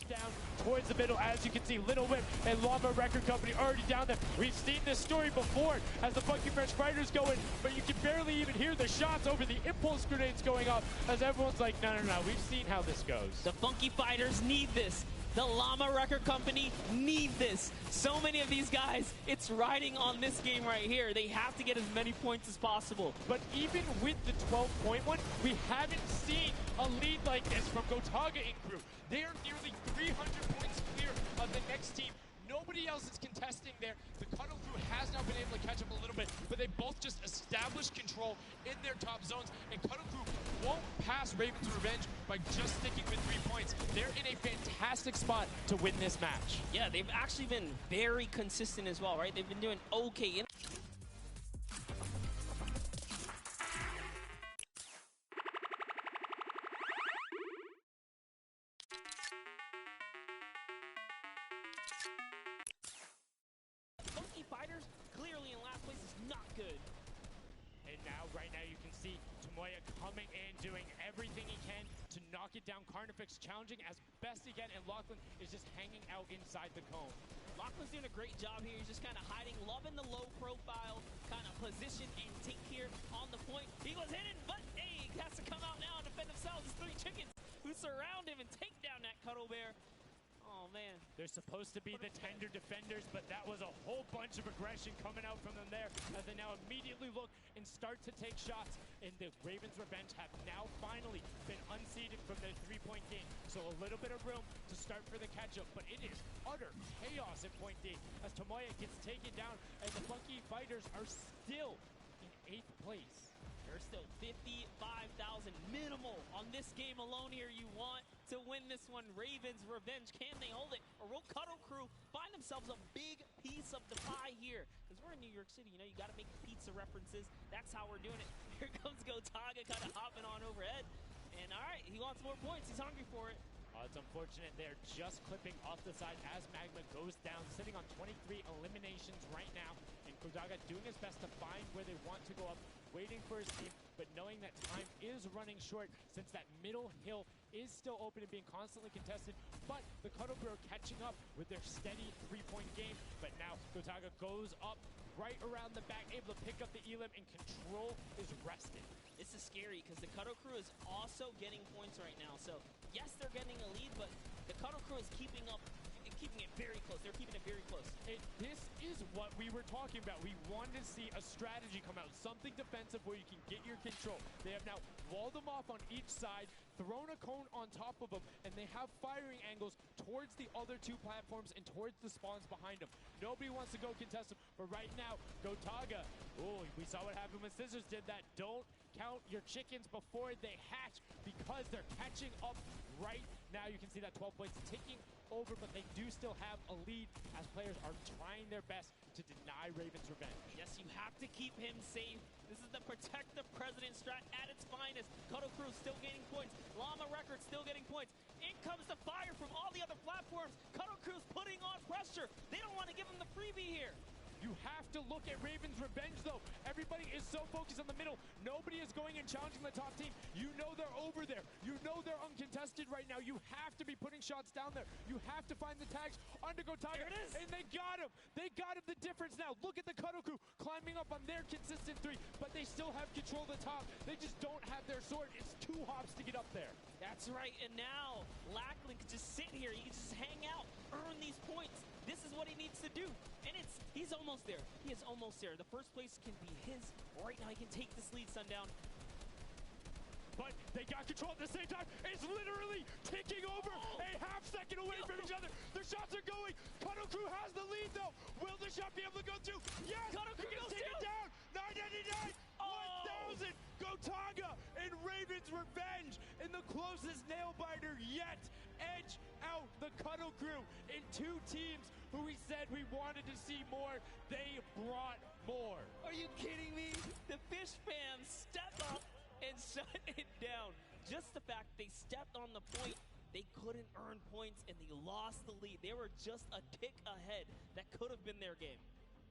down towards the middle. As you can see, Little Whip and Llama Record Company already down there. We've seen this story before as the Funky Fresh Fighters go in, but you can barely even hear the shots over the impulse grenades going off as everyone's like, no, we've seen how this goes. The Funky Fighters need this. The Llama Record Company need this. So many of these guys, it's riding on this game right here. They have to get as many points as possible. But even with the 12-point one, we haven't seen a lead like this from Gotaga and crew. They are nearly 300 points clear of the next team. Nobody else is contesting there. The Cuddle Crew has now been able to catch up a little bit, but they both just established control in their top zones, and Cuddle Crew won't pass Raven's Revenge by just sticking with 3 points. They're in a fantastic spot to win this match. Yeah, they've actually been very consistent as well, right? They've been doing okay. Funky Fighters clearly in last place is not good. And now, right now, you can see Tomoya coming in, doing everything he can to knock it down. Carnifex challenging as best he can, and Lachlan is just hanging out inside the cone. Lachlan's doing a great job here. He's just kind of hiding, loving the low profile kind of position and take here on the point. He was hidden, but hey, he has to come out now and defend themselves. It's 3 chickens who surround him and take down that Cuddle Bear. Oh, man. They're supposed to be the tender defenders, but that was a whole bunch of aggression coming out from them there as they now immediately look and start to take shots. And the Ravens Revenge have now finally been unseated from their 3-point game. So a little bit of room to start for the catch-up, but it is utter chaos at point D as Tomoya gets taken down and the Funky Fighters are still in 8th place. There's still 55,000 minimal on this game alone here. You want to win this one. Ravens Revenge, can they hold it? Or will Cuddle Crew find themselves a big piece of the pie here? Because we're in New York City, you know, you got to make pizza references. That's how we're doing it. Here comes Gotaga kind of hopping on overhead. And all right, he wants more points. He's hungry for it. It's unfortunate they're just clipping off the side as Magma goes down, sitting on 23 eliminations right now. And Gotaga doing his best to find where they want to go up, waiting for his team, but knowing that time is running short since that middle hill is still open and being constantly contested. But the Cuddle Crew are catching up with their steady 3-point game. But now Gotaga goes up right around the back, able to pick up the elim, and control is rested. This is scary because the Cuddle Crew is also getting points right now. So yes, they're getting a lead, but the Cuddle Crew is keeping up, keeping it very close. They're keeping it very close. This is what we were talking about. We wanted to see a strategy come out, something defensive where you can get your control. They have now walled them off on each side, thrown a cone on top of them, and they have firing angles towards the other 2 platforms and towards the spawns behind them. Nobody wants to go contest them, but right now, Gotaga, oh, we saw what happened when Scissors did that. Don't count your chickens before they hatch because they're catching up right now. You can see that 12 points ticking over, but they do still have a lead as players are trying their best to deny Raven's Revenge. Yes, you have to keep him safe. This is the protect the president strat at its finest. Cuddle Crew still gaining points. Llama Record still getting points. In comes the fire from all the other platforms. Cuddle Crew's putting on pressure. They don't want to give him the freebie here. You have to look at Raven's Revenge, though. Everybody is so focused on the middle. Nobody is going and challenging the top team. You know they're over there. You know they're uncontested right now. You have to be putting shots down there. You have to find the tags under Gotaga. There it is. And they got him. They got him. The difference now. Look at the Cuddle Crew climbing up on their consistent 3, but they still have control of the top. They just don't have their sword. It's 2 hops to get up there. That's right. And now Lachlan can just sit here. He can just hang out, earn these points. This is what he needs to do. And he's almost there. He is almost there. The first place can be his. Right now, he can take this lead, Sundown. But they got control at the same time. It's literally ticking over a half second away from each other. The shots are going. Cuddle Crew has the lead, though. Will the shot be able to go through? Yes! Cuddle Crew goes take it down. 999. 1,000. Gotaga and Raven's Revenge in the closest nail biter yet. Edge out the Cuddle Crew in 2 teams who we said we wanted to see more. They brought more. Are you kidding me? The Fish fam stepped up and shut it down. Just the fact they stepped on the point, they couldn't earn points and they lost the lead. They were just a tick ahead. That could have been their game.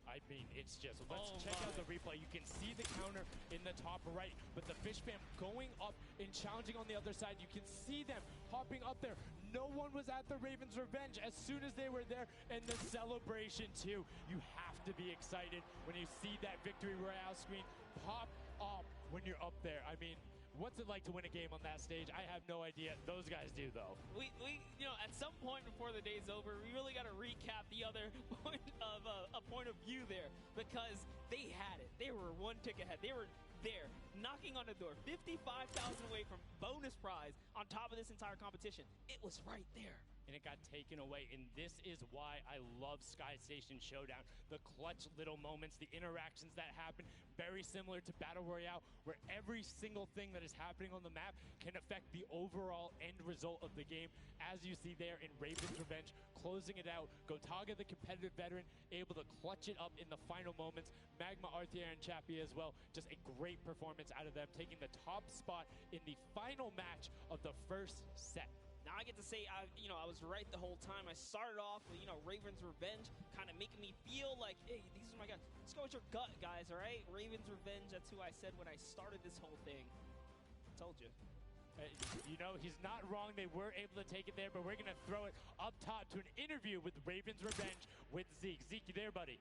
I mean, it's just, let's check out the replay. You can see the counter in the top right, but the Fish fam going up and challenging on the other side. You can see them hopping up there. No one was at the Ravens' revenge as soon as they were there, and the celebration too. You have to be excited when you see that victory royale screen pop up when you're up there. I mean, what's it like to win a game on that stage? I have no idea. Those guys do, though. We you know, at some point before the day's over, we really got to recap the other point of a point of view there, because they had it. They were one tick ahead. They were there, knocking on the door, 55,000 away from bonus prize on top of this entire competition. It was right there. And it got taken away, and this is why I love Sky Station Showdown. The clutch little moments, the interactions that happen, very similar to Battle Royale, where every single thing that is happening on the map can affect the overall end result of the game, as you see there in Raven's Revenge, closing it out. Gotaga, the competitive veteran, able to clutch it up in the final moments. Magma, Arthier, and Chappie as well. Just a great performance out of them, taking the top spot in the final match of the first set. Now I get to say, I was right the whole time. I started off with, Raven's Revenge, kind of making me feel like, hey, these are my guys. Let's go with your gut, guys, all right? Raven's Revenge, that's who I said when I started this whole thing. Told you. He's not wrong. They were able to take it there, but we're going to throw it up top to an interview with Raven's Revenge with Zeke. Zeke, you there, buddy?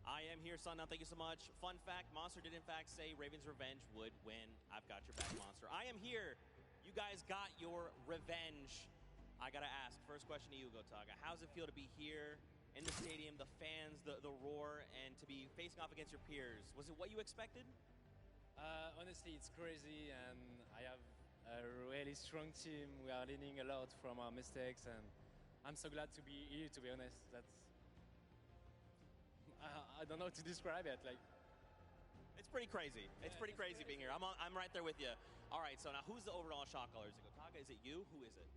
I am here, Sundown. Thank you so much. Fun fact, Monster did in fact say Raven's Revenge would win. I've got your back, Monster. I am here. You guys got your revenge. I gotta ask, first question to you, Gotaga. How does it feel to be here in the stadium, the fans, the roar, and to be facing off against your peers? Was it what you expected? Honestly, it's crazy, and I have a really strong team. We are learning a lot from our mistakes, and I'm so glad to be here, to be honest. I don't know how to describe it. It's pretty crazy. It's pretty crazy being here. I'm right there with you. All right, so now who's the overall shot caller? Is it Gotaga? Is it you? Who is it?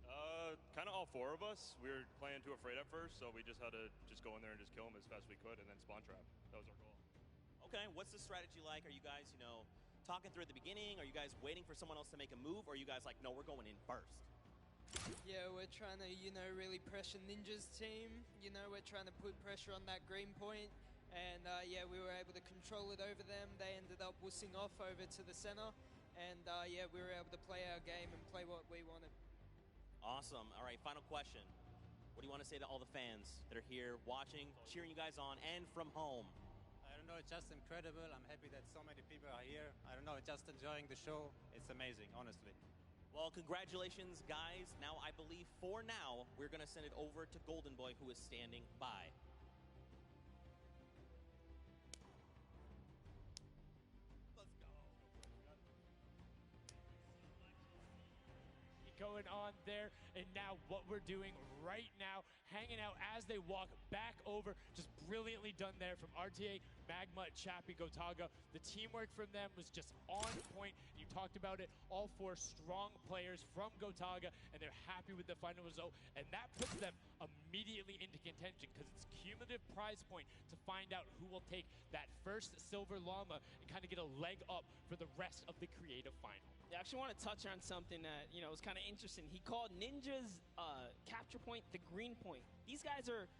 Kind of all four of us. We were playing too afraid at first, so we just had to just go in there and just kill them as fast as we could, and then spawn trap. That was our goal. Okay, what's the strategy like? Are you guys, talking through at the beginning? Are you guys waiting for someone else to make a move? Or are you guys like, no, we're going in first? Yeah, we're trying to, really pressure Ninja's team. We're trying to put pressure on that green point. And, we were able to control it over them. They ended up wussing off over to the center. And, we were able to play our game and play what we wanted. Awesome. All right, final question. What do you want to say to all the fans that are here watching, cheering you guys on, and from home? I don't know, it's just incredible. I'm happy that so many people are here. I don't know, just enjoying the show. It's amazing, honestly. Well, congratulations, guys. Now, I believe for now, we're going to send it over to Golden Boy, who is standing by. Going on there, and now what we're doing right now, hanging out as they walk back over, just brilliantly done there from RTA, Magma, Chappie, Gotaga. The teamwork from them was just on point. You talked about it, all four strong players from Gotaga, and they're happy with the final result, and that puts them immediately into contention because it's cumulative prize point to find out who will take that first silver llama and kind of get a leg up for the rest of the creative final. I actually want to touch on something that, was kind of interesting. He called Ninja's capture point the green point. These guys are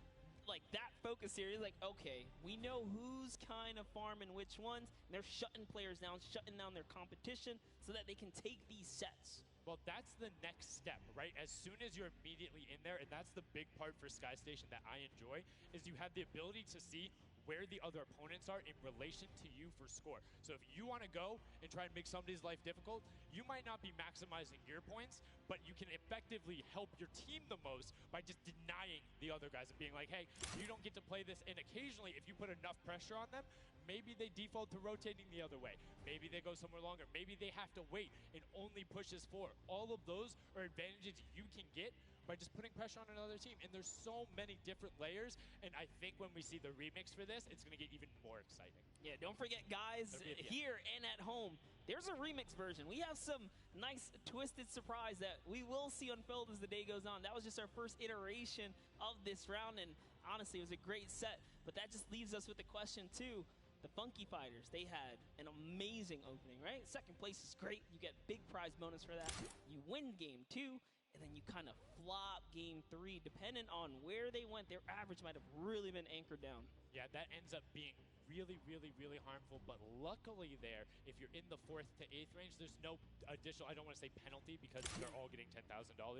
like that focused here. He's like, okay, we know who's kind of farming which ones. And they're shutting players down, shutting down their competition so that they can take these sets. Well, that's the next step, right? As soon as you're immediately in there, and that's the big part for Sky Station that I enjoy, is you have the ability to see where the other opponents are in relation to you for score. So if you want to go and try and make somebody's life difficult, you might not be maximizing your points, but you can effectively help your team the most by just denying the other guys and being like, hey, you don't get to play this. And occasionally, if you put enough pressure on them, maybe they default to rotating the other way. Maybe they go somewhere longer. Maybe they have to wait and only push us forward. All of those are advantages you can get by just putting pressure on another team. And there's so many different layers, and I think when we see the remix for this, it's going to get even more exciting. Yeah, don't forget, guys, here and at home, there's a remix version. We have some nice twisted surprise that we will see unfold as the day goes on. That was just our first iteration of this round, and honestly, it was a great set. But that just leaves us with the question, too. The Funky Fighters, they had an amazing opening, right? Second place is great. You get big prize bonus for that. You win game 2. And then you kind of flop game 3, depending on where they went. Their average might have really been anchored down. Yeah, that ends up being really, really, really harmful. But luckily there, if you're in the 4th to 8th range, there's no additional, I don't want to say penalty, because they're all getting $10,000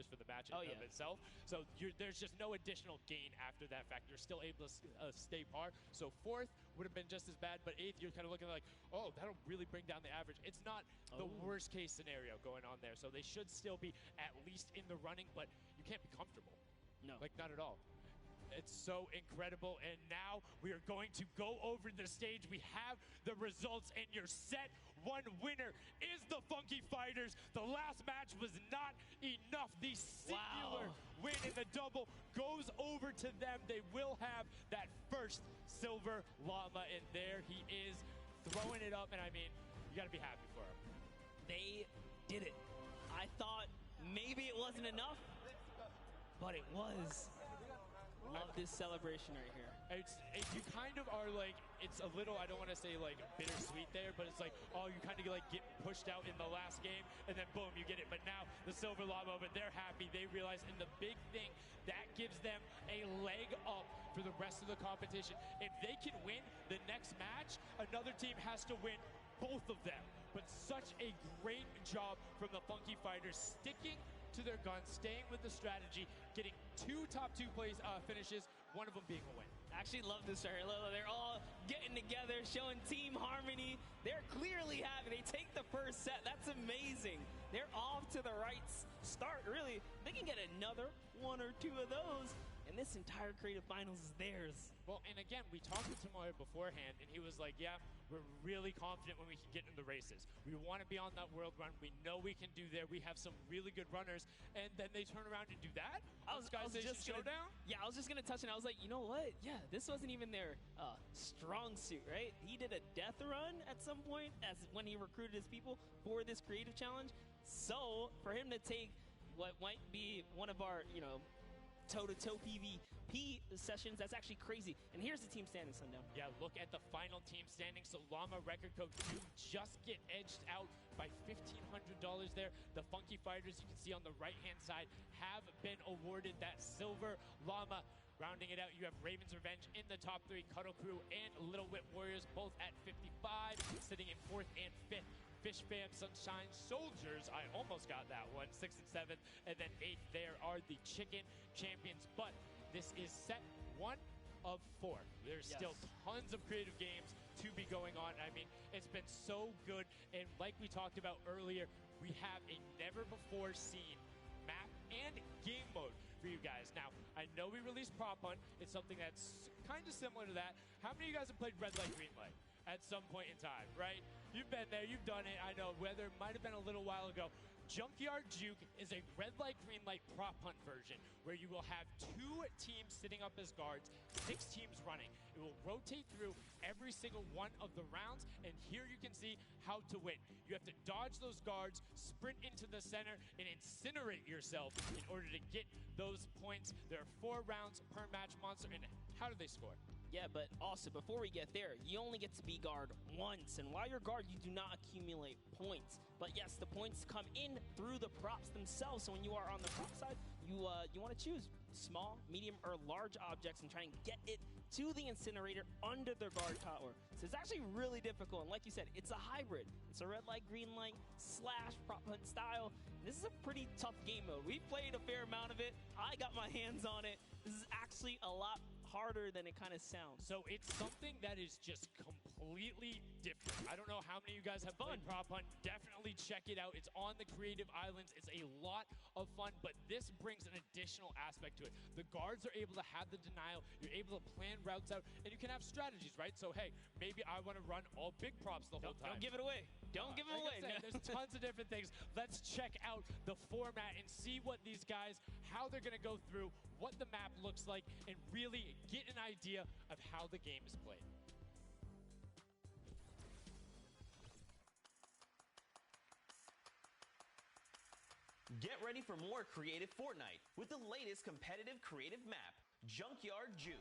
for the match in itself. So there's just no additional gain after that fact. You're still able to stay par. So 4th would have been just as bad, but 8th, you're kind of looking like, oh, that'll really bring down the average. It's not the worst case scenario going on there. So they should still be at least in the running, but you can't be comfortable. No. Like, not at all. It's so incredible. And now we are going to go over the stage. We have the results, and your set 1 winner is the Funky Fighters. The last match was not enough. The singular win in the double goes over to them. They will have that first silver llama, and there he is throwing it up. And I mean, you got to be happy for him. They did it. I thought maybe it wasn't enough, but it was. Love this celebration right here. You kind of are like, it's a little, I don't want to say like bittersweet there, but it's like, oh, you kind of like get pushed out in the last game, and then boom, you get it. But now the silver llama, but they're happy. They realize, and the big thing, that gives them a leg up for the rest of the competition. If they can win the next match, another team has to win both of them. But such a great job from the Funky Fighters, sticking to their guns, staying with the strategy, getting 2 top 2 plays finishes, one of them being a win. I actually love this right here. They're all getting together, showing team harmony. They're clearly happy. They take the first set. That's amazing. They're off to the right start, really. They can get another 1 or 2 of those, and this entire creative finals is theirs. Well, and again, we talked to Tomoya beforehand, and he was like, yeah, we're really confident when we can get in the races. We want to be on that world run. We know we can do there. We have some really good runners, and then they turn around and do that? I was just Showdown? Yeah, I was just going to touch it. I was like, you know what? Yeah, this wasn't even their strong suit, right? He did a death run at some point as when he recruited his people for this creative challenge. So for him to take what might be one of our, toe-to-toe PvP sessions, that's actually crazy. And here's the team standing, Sundown. Yeah, look at the final team standing. So Llama Record Code do just get edged out by $1,500 there. The Funky Fighters, you can see on the right-hand side, have been awarded that silver llama. Rounding it out, you have Raven's Revenge in the top 3, Cuddle Crew and Little Whip Warriors both at 55, sitting in 4th and 5th. Fish Fam, Sunshine Soldiers, I almost got that one, 6th and 7th, and then 8th there are the Chicken Champions. But this is set 1 of 4. There's still tons of creative games to be going on. I mean, it's been so good, and like we talked about earlier, we have a never-before-seen map and game mode for you guys. Now, I know we released Prop Hunt. It's something that's kind of similar to that. How many of you guys have played Red Light, Green Light at some point in time, right? You've been there, you've done it. I know, whether it might have been a little while ago. Junkyard Juke is a red light, green light prop hunt version where you will have 2 teams sitting up as guards, 6 teams running. It will rotate through every single one of the rounds, and here you can see how to win. You have to dodge those guards, sprint into the center, and incinerate yourself in order to get those points. There are 4 rounds per match, Monster, and how do they score? Yeah, but also, before we get there, you only get to be guard once. And while you're guard, you do not accumulate points. But yes, the points come in through the props themselves. So when you are on the prop side, you want to choose small, medium, or large objects and try and get it to the incinerator under the guard tower. So it's actually really difficult. And like you said, it's a hybrid. It's a red light, green light / prop hunt style. This is a pretty tough game mode. We played a fair amount of it. I got my hands on it. This is actually a lot harder than it kind of sounds. So it's something that is just completely different. I don't know how many of you guys have played Prop Hunt. Definitely check it out. It's on the Creative Islands. It's a lot of fun, but this brings an additional aspect to it. The guards are able to have the denial. You're able to plan routes out, and you can have strategies, right? So, hey, maybe I want to run all big props the whole time. Don't give it away. Don't give it away. There's tons of different things. Let's check out the format and see what these guys, how they're going to go through, what the map looks like, and really get an idea of how the game is played. Get ready for more creative Fortnite with the latest competitive creative map, Junkyard Juke.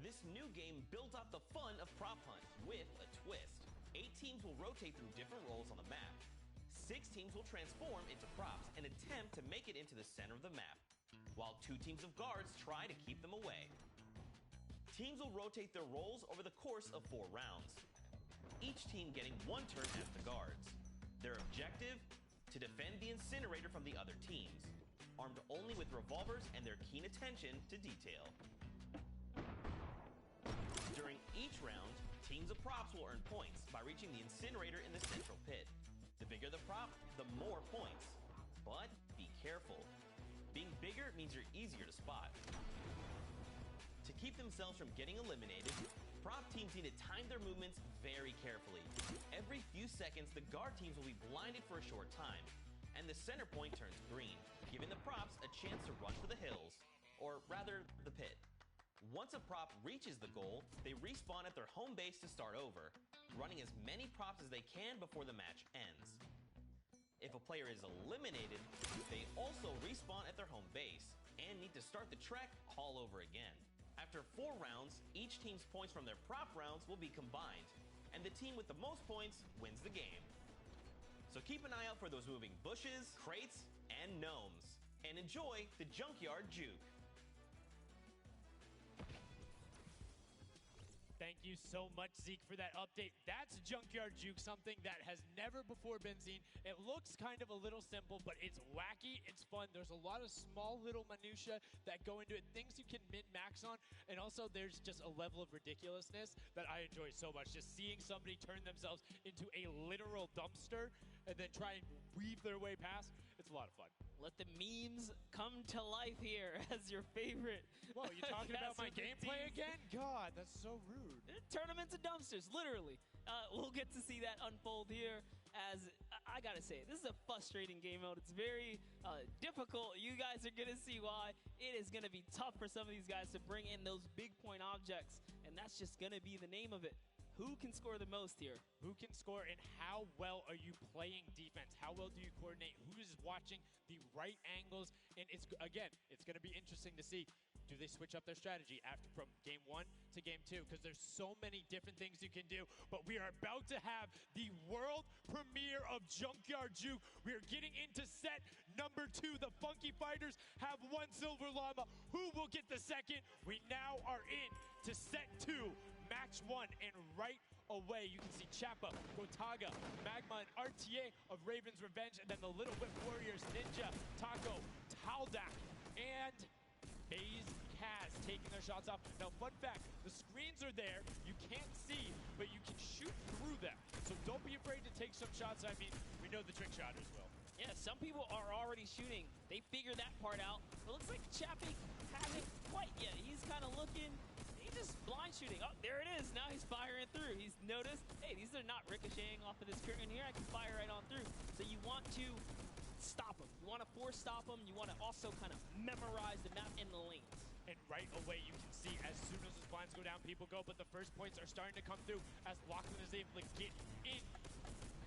This new game built off the fun of Prop Hunt with a twist. 8 teams will rotate through different roles on the map. 6 teams will transform into props and attempt to make it into the center of the map. while 2 teams of guards try to keep them away. Teams will rotate their roles over the course of 4 rounds, each team getting 1 turn as the guards. Their objective? To defend the incinerator from the other teams, armed only with revolvers and their keen attention to detail. During each round, teams of props will earn points by reaching the incinerator in the central pit. The bigger the prop, the more points. But be careful. Being bigger means you're easier to spot. To keep themselves from getting eliminated, prop teams need to time their movements very carefully. Every few seconds, the guard teams will be blinded for a short time, and the center point turns green, giving the props a chance to run for the hills, or rather, the pit. Once a prop reaches the goal, they respawn at their home base to start over, running as many props as they can before the match ends. If a player is eliminated, they also respawn at their home base, and need to start the trek all over again. After 4 rounds, each team's points from their prop rounds will be combined, and the team with the most points wins the game. So keep an eye out for those moving bushes, crates, and gnomes, and enjoy the Junkyard Juke. Thank you so much, Zeke, for that update. That's Junkyard Juke, something that has never before been seen. It looks kind of a little simple, but it's wacky, it's fun. There's a lot of small little minutia that go into it, things you can min-max on, and also there's just a level of ridiculousness that I enjoy so much. Just seeing somebody turn themselves into a literal dumpster and then try and weave their way past, it's a lot of fun. Let the memes come to life here as your favorite. Whoa, you talking about my gameplay again? God, that's so rude. Turn them into dumpsters, literally. We'll get to see that unfold here as, I gotta say, this is a frustrating game mode. It's very difficult. You guys are gonna see why. It is gonna be tough for some of these guys to bring in those big point objects, and that's just gonna be the name of it. Who can score the most here? Who can score, and how well are you playing defense? How well do you coordinate? Who is watching the right angles? And it's going to be interesting to see. Do they switch up their strategy after from game 1 to game 2? Because there's so many different things you can do. But we are about to have the world premiere of Junkyard Juke. We are getting into set number 2. The Funky Fighters have 1 silver llama. Who will get the second? We now are in to set 2. Match 1, and right away you can see Chappa, Gotaga, Magma, and RTA of Raven's Revenge, and then the Little Whip Warriors, Ninja, Taco, Taldak, and FaZe Kaz taking their shots off. Now, fun fact, the screens are there, you can't see, but you can shoot through them. So don't be afraid to take some shots. I mean, we know the trick shotters will. Yeah, some people are already shooting. They figured that part out. It looks like Chappy hasn't quite yet. He's kind of looking. Just blind shooting. Oh, there it is. Now he's firing through. He's noticed, hey, these are not ricocheting off of this curtain here. I can fire right on through. So you want to stop them. You want to force stop them. You want to also kind of memorize the map and the lanes. And right away, you can see as soon as the blinds go down, people go. But the first points are starting to come through as Lachlan is able to get in.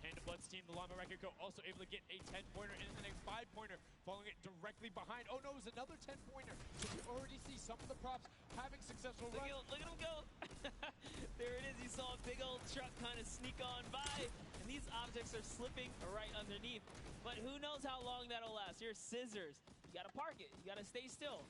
Hand of Blood's team, the Llama Record Co. also able to get a 10-pointer and the next 5-pointer, following it directly behind. Oh no, it was another 10-pointer. So we already see some of the props having successful runs. Look at him go. There it is. You saw a big old truck kind of sneak on by, and these objects are slipping right underneath. But who knows how long that'll last. Here's scissors. You gotta park it. You gotta stay still.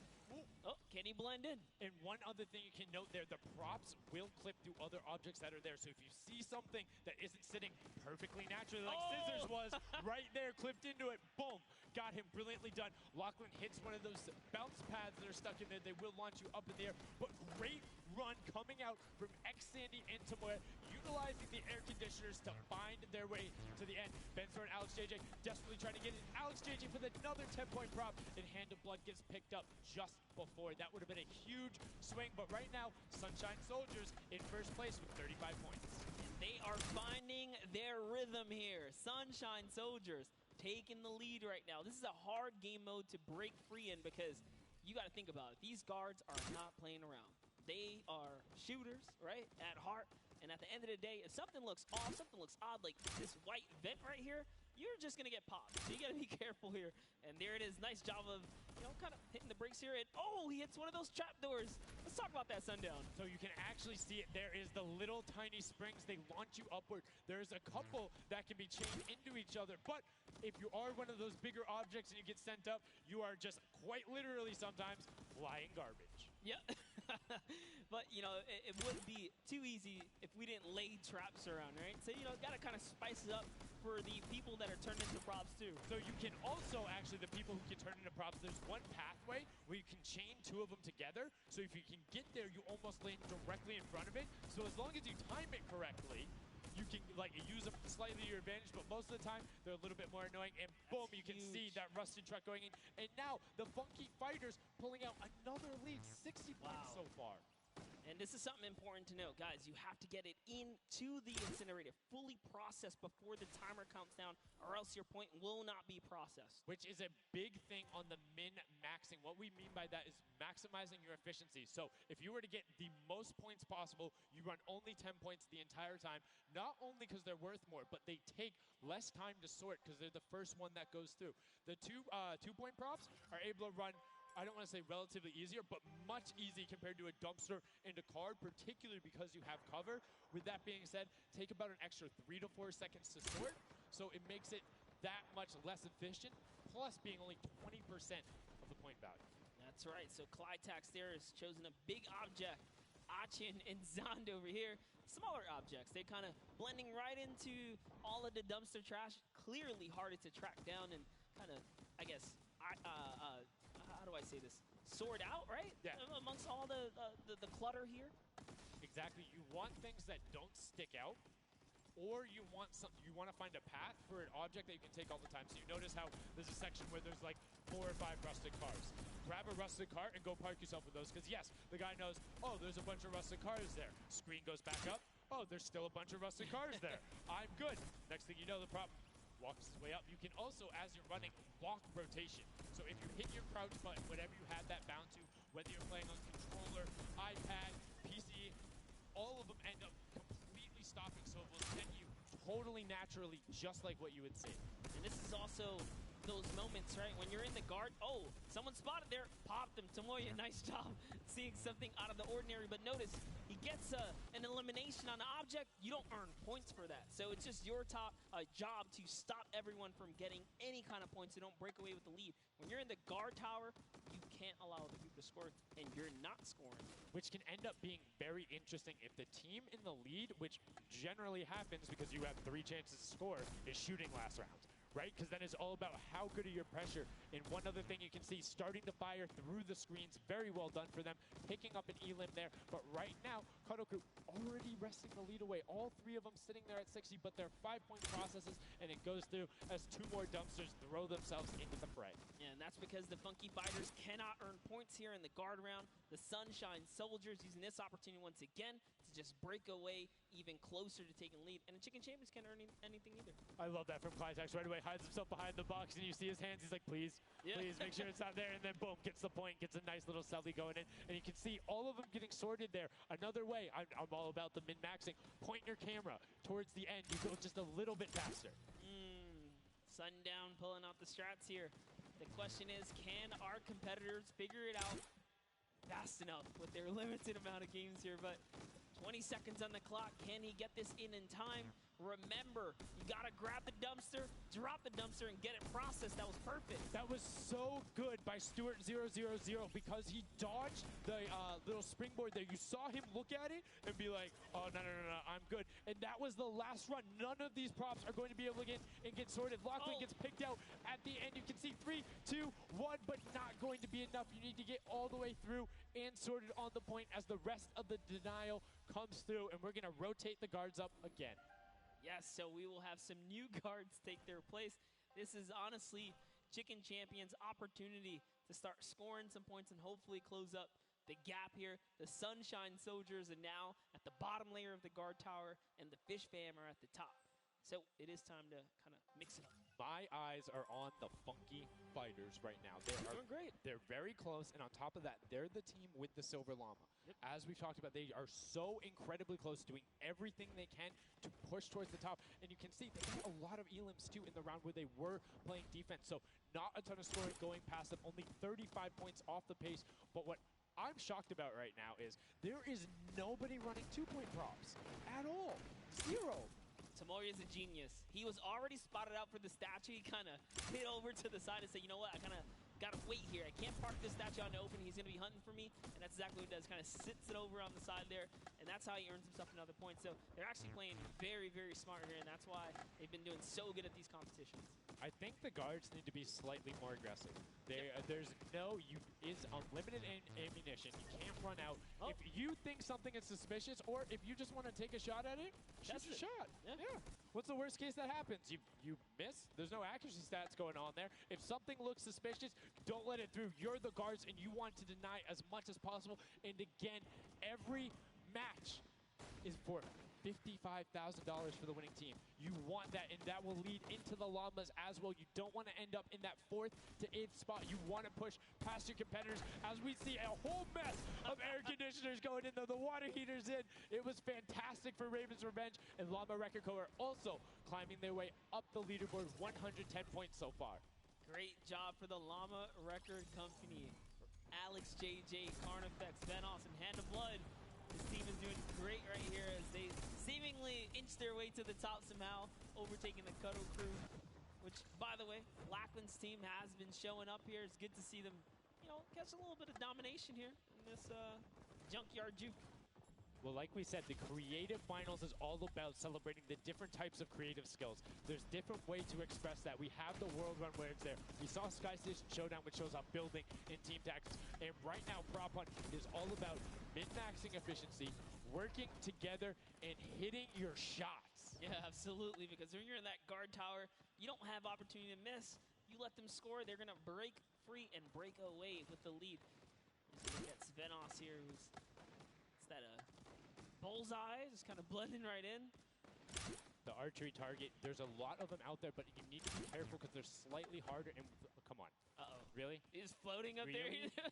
Oh, can he blend in? And one other thing you can note there, the props will clip through other objects that are there. So if you see something that isn't sitting perfectly naturally like scissors was, right there, clipped into it, boom, got him brilliantly done. Lachlan hits one of those bounce pads that are stuck in there. They will launch you up in the air, but great run coming out from X-Sandy and Tomoya, utilizing the air conditioners to find their way to the end. Benzor and Alex JJ desperately trying to get in. Alex JJ for the another 10-point prop, and Hand of Blood gets picked up just before. That would have been a huge swing, but right now, Sunshine Soldiers in first place with 35 points. They are finding their rhythm here. Sunshine Soldiers taking the lead right now. This is a hard game mode to break free in because you got to think about it. These guards are not playing around. They are shooters, right, at heart. And at the end of the day, if something looks off, something looks odd, like this white vent right here, you're just going to get popped. So you got to be careful here. And there it is. Nice job of, kind of hitting the brakes here. And, oh, he hits one of those trap doors. Let's talk about that, Sundown. So you can actually see it. There is the little tiny springs. They launch you upward. There's a couple that can be chained into each other. But if you are one of those bigger objects and you get sent up, you are just quite literally sometimes flying garbage. Yeah. But, you know, it would be too easy if we didn't lay traps around, right? So, you know, got to kind of spice it up for the people that are turned into props, too. So you can also, actually, the people who can turn into props, there's one pathway where you can chain 2 of them together. So if you can get there, you almost land directly in front of it. So as long as you time it correctly, you can like use them slightly to your advantage, but most of the time they're a little bit more annoying. And boom, you can see that rusted truck going in. And now the Funky Fighters pulling out another lead, 60 points so far. And this is something important to note, guys. You have to get it into the incinerator, fully processed before the timer counts down, or else your point will not be processed. Which is a big thing on the min-maxing. What we mean by that is maximizing your efficiency. So if you were to get the most points possible, you run only 10 points the entire time, not only because they're worth more, but they take less time to sort because they're the first one that goes through. The two-point props are able to run, I don't want to say relatively easier, but much easier compared to a dumpster and a card, particularly because you have cover. With that being said, take about an extra 3 to 4 seconds to sort, so it makes it that much less efficient, plus being only 20% of the point value. That's right, so Clytax there has chosen a big object. Achin and Zond over here, smaller objects. They're kind of blending right into all of the dumpster trash, clearly harder to track down and kind of, I guess, how do I say this? Sort out, right? Yeah. Amongst all the clutter here. Exactly. You want things that don't stick out, or you want to find a path for an object that you can take all the time. So you notice how there's a section where there's like 4 or 5 rusted cars. Grab a rusted car and go park yourself with those, because yes, the guy knows, oh, there's a bunch of rusted cars there. Screen goes back up. Oh, there's still a bunch of rusted cars there. I'm good. Next thing you know, the prop walks his way up. You can also, as you're running, lock rotation. So if you hit your crouch button, whatever you had that bound to, whether you're playing on controller, iPad, PC, all of them end up completely stopping. So it will send you totally naturally, just like what you would see. And this is also those moments, right? When you're in the guard, oh, someone spotted there, pop them. Tomoya, nice job seeing something out of the ordinary. But notice, he gets an elimination on the object. You don't earn points for that. So it's just your job to stop everyone from getting any kind of points. So don't break away with the lead. When you're in the guard tower, you can't allow other people to score, and you're not scoring. Which can end up being very interesting if the team in the lead, which generally happens because you have 3 chances to score, is shooting last round. Right? Because then it's all about how good are your pressure. And one other thing you can see, starting to fire through the screens, very well done for them, picking up an elim there. But right now, Kadoku already wresting the lead away. All 3 of them sitting there at 60, but they're 5-point processes, and it goes through as 2 more dumpsters throw themselves into the fray. Yeah, and that's because the Funky Fighters cannot earn points here in the guard round. The Sunshine Soldiers using this opportunity once again to just break away even closer to taking lead. And the Chicken Champions can't earn anything either. I love that from Clytax right away. Hides himself behind the box, and you see his hands. He's like, please, please make sure it's not there. And then boom, gets the point, gets a nice little selfie going in. And you can see all of them getting sorted there. Another way, I'm all about the min-maxing. Point your camera towards the end. You go just a little bit faster. Sundown pulling out the strats here. The question is, can our competitors figure it out fast enough with their limited amount of games here? But 20 seconds on the clock. Can he get this in time? Remember, you gotta grab the dumpster, drop the dumpster, and get it processed. That was perfect. That was so good by Stuart000 because he dodged the little springboard there. You saw him look at it and be like, oh, no, I'm good. And that was the last run. None of these props are going to be able to get sorted. Lachlan gets picked out at the end. You can see 3, 2, 1, but not going to be enough. You need to get all the way through and sorted on the point as the rest of the denial comes through, and we're going to rotate the guards up again. Yes, so we will have some new guards take their place. This is honestly Chicken Champions' opportunity to start scoring some points and hopefully close up the gap here. The Sunshine Soldiers are now at the bottom layer of the guard tower, and the Fish Fam are at the top. So it is time to kind of mix it up. My eyes are on the Funky Fighters right now. They are doing great. They're very close, and on top of that, they're the team with the Silver Llama. Yep. As we've talked about, they are so incredibly close, doing everything they can to push towards the top. And you can see they got a lot of elims, too, in the round where they were playing defense. So not a ton of scoring going past them, only 35 points off the pace. But what I'm shocked about right now is there is nobody running 2-point props at all. 0. Tamori is a genius. He was already spotted out for the statue. He kind of hit over to the side and said, you know what, I kind of got to wait here. I can't park this statue out in the open. He's going to be hunting for me, and that's exactly what he does. Kind of sits it over on the side there, and that's how he earns himself another point. So they're actually playing very, very smart here, and that's why they've been doing so good at these competitions. I think the guards need to be slightly more aggressive. There's is unlimited ammunition. You can't run out. Oh. If you think something is suspicious, or if you just want to take a shot at it, shoot your shot. Yeah. What's the worst case that happens? You miss. There's no accuracy stats going on there. If something looks suspicious, don't let it through. You're the guards, and you want to deny as much as possible. And again, every match is for $55,000 for the winning team. You want that, and that will lead into the llamas as well. You don't want to end up in that 4th to 8th spot. You want to push past your competitors as we see a whole mess of air conditioners going in there, the water heaters in. It was fantastic for Ravens Revenge, and Llama Record Co. are also climbing their way up the leaderboard, 110 points so far. Great job for the Llama Record Company. Alex, JJ, Carnifex, Venos, and Hand of Blood. This team is doing great right here as they seemingly inch their way to the top somehow, overtaking the Cuddle Crew, which, by the way, Lackland's team has been showing up here. It's good to see them, catch a little bit of domination here in this junkyard juke. Well, like we said, the creative finals is all about celebrating the different types of creative skills. There's different ways to express that. We have the World Run where it's there. We saw Sky Station Showdown, which shows off building in team tactics. And right now, Prop Hunt is all about min-maxing efficiency, working together, and hitting your shots. Yeah, absolutely, because when you're in that guard tower, you don't have opportunity to miss. You let them score, they're going to break free and break away with the lead. Just look at Svenos here, it's that bullseye, just kind of blending right in. The archery target, there's a lot of them out there, but you need to be careful because they're slightly harder. And come on. Uh-oh. Really? He's floating up Really? there.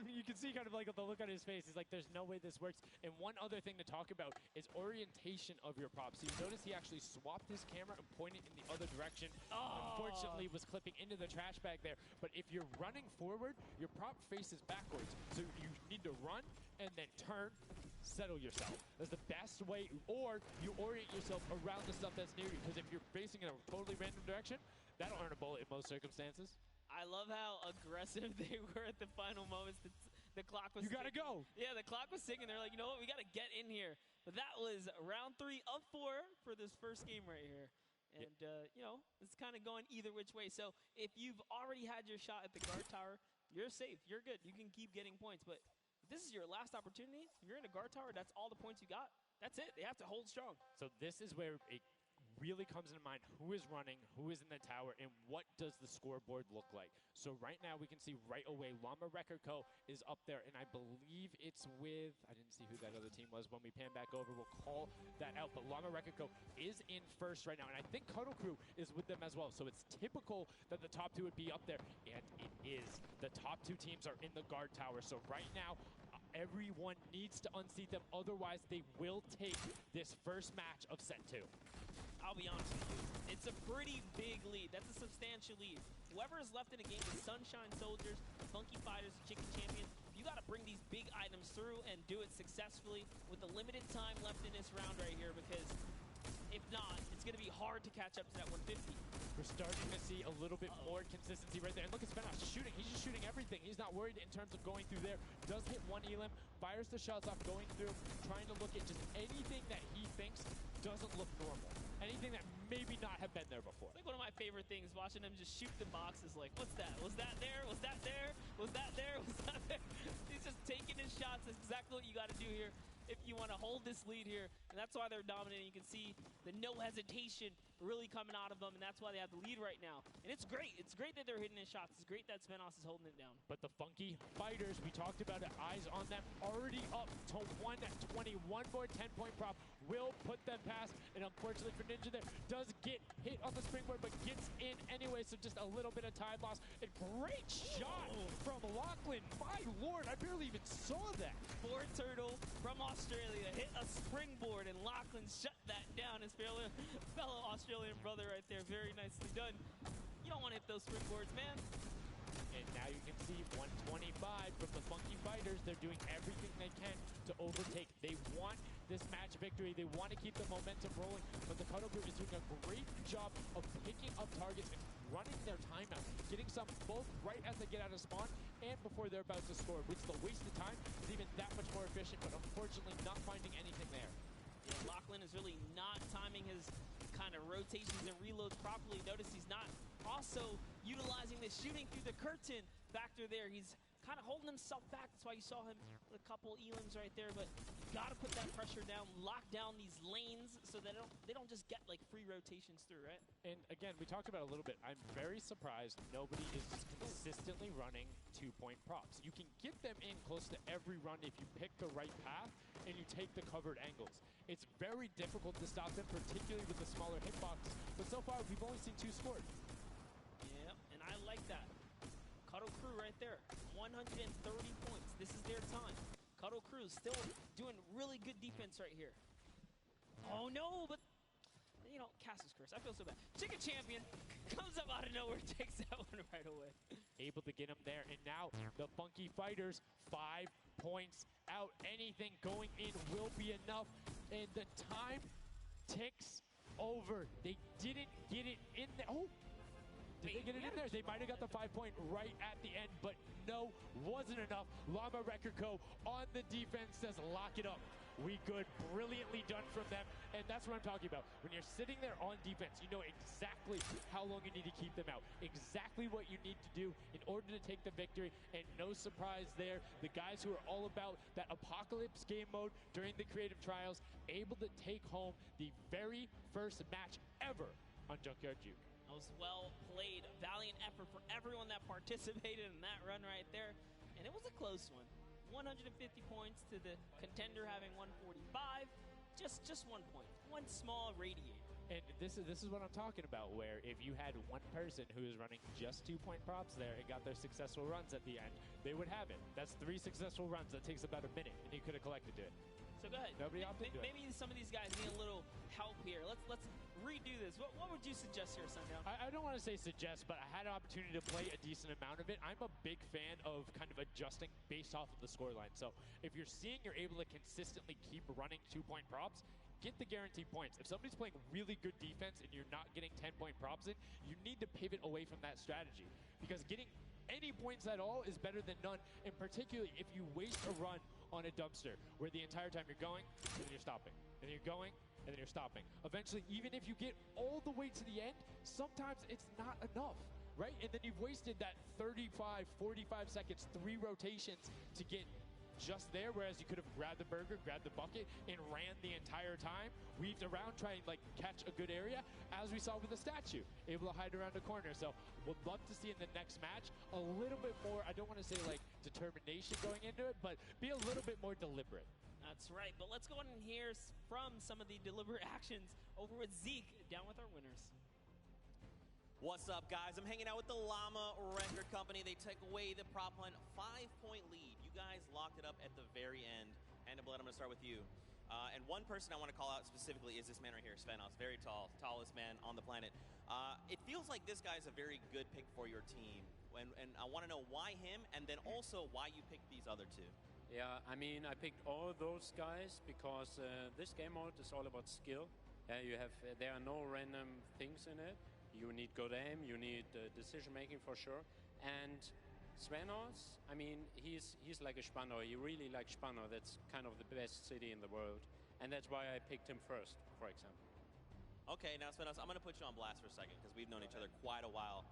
You can see kind of like the look on his face. He's like, there's no way this works. And one other thing to talk about is orientation of your props. So you notice he actually swapped his camera and pointed in the other direction. Oh. Unfortunately, was clipping into the trash bag there. But if you're running forward, your prop faces backwards. So you need to run and then turn, settle yourself. That's the best way. Or you orient yourself around the stuff that's near you. Because if you're facing in a totally random direction, that'll earn a bullet in most circumstances. I love how aggressive they were at the final moments. The clock was You gotta ticking. go. Yeah, the clock was ticking. They're like, you know what? We got to get in here. But that was round 3 of 4 for this first game right here. And, it's kind of going either which way. So if you've already had your shot at the guard tower, you're safe. You're good. You can keep getting points. But if this is your last opportunity, if you're in a guard tower, that's all the points you got. That's it. They have to hold strong. So this is where it really comes into mind who is running, who is in the tower, and what does the scoreboard look like. So right now we can see right away Llama Record Co. is up there, and I believe it's with, I didn't see who that other team was. When we pan back over, we'll call that out. But Llama Record Co. is in first right now, and I think Cuddle Crew is with them as well. So it's typical that the top 2 would be up there, and it is. The top 2 teams are in the guard tower. So right now, everyone needs to unseat them. Otherwise, they will take this first match of set 2. I'll be honest with you, it's a pretty big lead. That's a substantial lead. Whoever is left in the game, the Sunshine Soldiers, the Funky Fighters, the Chicken Champions, you got to bring these big items through and do it successfully with the limited time left in this round right here, because if not, it's going to be hard to catch up to that 150. We're starting to see a little bit more consistency right there. And look at Svenos shooting. He's just shooting everything. He's not worried in terms of going through there. Does hit one elim, fires the shots off, going through, trying to look at just anything that he thinks doesn't look normal. Anything that maybe not have been there before. It's like one of my favorite things, watching him just shoot the boxes like, what's that? Was that there? Was that there? Was that there? Was that there? He's just taking his shots. That's exactly what you got to do here if you want to hold this lead here. And that's why they're dominating. You can see the no hesitation really coming out of them, and that's why they have the lead right now. And it's great. It's great that they're hitting his shots. It's great that Svenos is holding it down. But the Funky Fighters, we talked about it, eyes on them, already up to 120. One more 10-point prop will put them past. And unfortunately for Ninja there, does get hit on the springboard, but gets in anyway, so just a little bit of time loss. A great shot from Lachlan. My lord, I barely even saw that. Ford Turtle from Australia hit a springboard, and Lachlan shut that down. His fellow Australian brother right there. Very nicely done. You don't want to hit those springboards, man. And now you can see 125 from the Funky Fighters. They're doing everything they can to overtake. They want this match victory. They want to keep the momentum rolling, but the Cuddle Group is doing a great job of picking up targets and running their timeout, getting some both right as they get out of spawn and before they're about to score, which the waste of time is even that much more efficient, but unfortunately not finding anything there. Yeah, Lachlan is really not timing his kind of rotations and reloads properly. Notice he's not also utilizing the shooting through the curtain factor there. He's kind of holding himself back. That's why you saw him with a couple elims right there, but you got to put that pressure down, lock down these lanes so that they don't just get like free rotations through, right? And again, we talked about it a little bit. I'm very surprised nobody is consistently running 2-point props. You can get them in close to every run if you pick the right path and you take the covered angles. It's very difficult to stop them, particularly with the smaller hitbox, but so far we've only seen 2 scored. Yep, and I like that. Cuddle Crew right there, 130 points. This is their time. Cuddle Crew still doing really good defense right here. Oh no, but you know, Cass's curse. I feel so bad. Chicken Champion comes up out of nowhere, takes that one right away. Able to get him there, and now the Funky Fighters 5 points out. Anything going in will be enough, and the time ticks over. They didn't get it in there. Oh! Did they get it in there? They might have got the 5-point right at the end, but no, wasn't enough. Llama Record Co. on the defense says lock it up. We good. Brilliantly done from them, and that's what I'm talking about. When you're sitting there on defense, you know exactly how long you need to keep them out, exactly what you need to do in order to take the victory, and no surprise there. The guys who are all about that apocalypse game mode during the creative trials, able to take home the very first match ever on Junkyard Juke. That was well played. Valiant effort for everyone that participated in that run right there. And it was a close one. 150 points to the contender having 145. Just 1 point. One small radiator. And this is what I'm talking about, where if you had one person who is running just 2-point props there and got their successful runs at the end, they would have it. That's 3 successful runs. That takes about a minute, and you could have collected it. So go ahead. Nobody opted to do it. Maybe some of these guys need a little help here. Let's redo this. What would you suggest here, Sundown? I don't want to say suggest, but I had an opportunity to play a decent amount of it. I'm a big fan of kind of adjusting based off of the scoreline. So if you're seeing you're able to consistently keep running 2-point props, get the guaranteed points. If somebody's playing really good defense and you're not getting 10-point props in, you need to pivot away from that strategy, because getting any points at all is better than none, and particularly if you waste a run on a dumpster where the entire time you're going and then you're stopping, and then you're going and then you're stopping. Eventually, even if you get all the way to the end, sometimes it's not enough, right? And then you've wasted that 35, 45 seconds, 3 rotations to get just there, whereas you could have grabbed the burger, grabbed the bucket, and ran the entire time, weaved around, trying to like catch a good area, as we saw with the statue, able to hide around a corner. So would love to see in the next match a little bit more, I don't want to say like determination going into it, but be a little bit more deliberate. That's right, but let's go on and hear from some of the deliberate actions over with Zeke, down with our winners. What's up, guys? I'm hanging out with the Llama Record Company. They took away the prop hunt 5-point lead. You guys locked it up at the very end. And Blood, I'm going to start with you. And one person I want to call out specifically is this man right here, Svenos. Very tall, tallest man on the planet. It feels like this guy's a very good pick for your team. And I want to know why him, and then also why you picked these other 2. Yeah, I mean, I picked all those guys because this game mode is all about skill. There are no random things in it. You need good aim, you need decision making for sure. And Svenos, I mean, he's like a Spandau. He really likes Spandau. That's kind of the best city in the world. And that's why I picked him first, for example. Okay, now Svenos, I'm going to put you on blast for a second because we've known each other quite a while.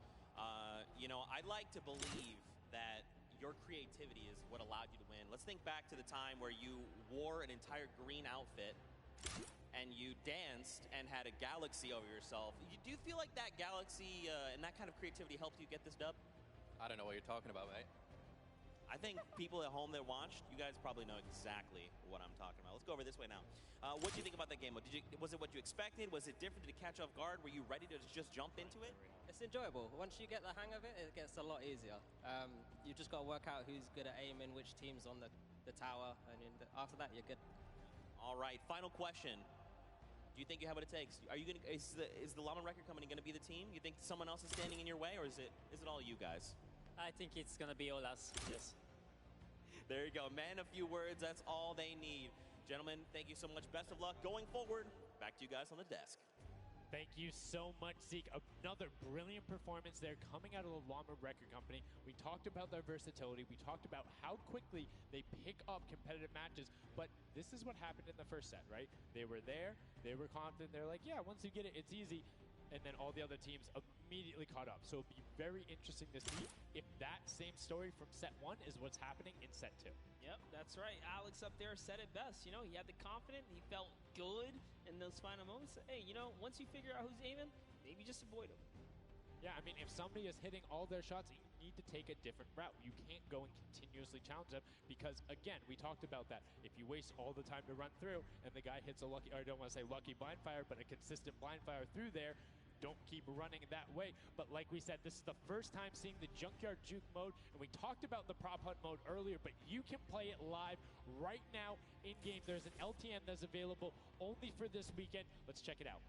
You know, I'd like to believe that your creativity is what allowed you to win. Let's think back to the time where you wore an entire green outfit and you danced and had a galaxy over yourself. Do you feel like that galaxy and that kind of creativity helped you get this dub? I don't know what you're talking about, mate. I think people at home that watched, you guys probably know exactly what I'm talking about. Let's go over this way now. What do you think about that game? Was it what you expected? Was it different? Did it catch off guard? Were you ready to just jump into it? It's enjoyable. Once you get the hang of it, it gets a lot easier. You just got to work out who's good at aiming, which team's on the tower, and after that, you're good. All right, final question. Do you think you have what it takes? Are you gonna? Is the Llama Record Company going to be the team? You think someone else is standing in your way, or is it all you guys? I think it's gonna be all us. Yes. There you go, man. A few words, that's all they need. Gentlemen, thank you so much. Best of luck going forward. Back to you guys on the desk. Thank you so much, Zeke. Another brilliant performance there coming out of the Llama Record Company. We talked about their versatility. We talked about how quickly they pick up competitive matches. But this is what happened in the first set, right? They were there. They were confident. They're like, yeah, once you get it, it's easy. And then all the other teams immediately caught up. So it'll be very interesting to see if that same story from set 1 is what's happening in set 2. Yep, that's right. Alex up there said it best. You know, he had the confidence. He felt good in those final moments. Hey, you know, once you figure out who's aiming, maybe just avoid him. Yeah, I mean, if somebody is hitting all their shots, you need to take a different route. You can't go and continuously challenge them because, again, we talked about that. If you waste all the time to run through and the guy hits a lucky, or I don't want to say lucky blind fire, but a consistent blind fire through there, don't keep running that way. But like we said, this is the first time seeing the Junkyard Juke mode, and we talked about the prop hunt mode earlier, but you can play it live right now in-game. There's an LTM that's available only for this weekend. Let's check it out.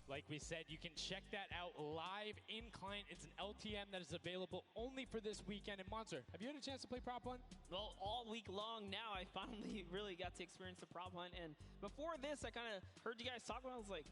Like we said, you can check that out live in client. It's an LTM that is available only for this weekend. And Monster, have you had a chance to play Prop Hunt? Well, all week long now, I finally really got to experience the prop hunt. And before this, I kind of heard you guys talk about it. I was like,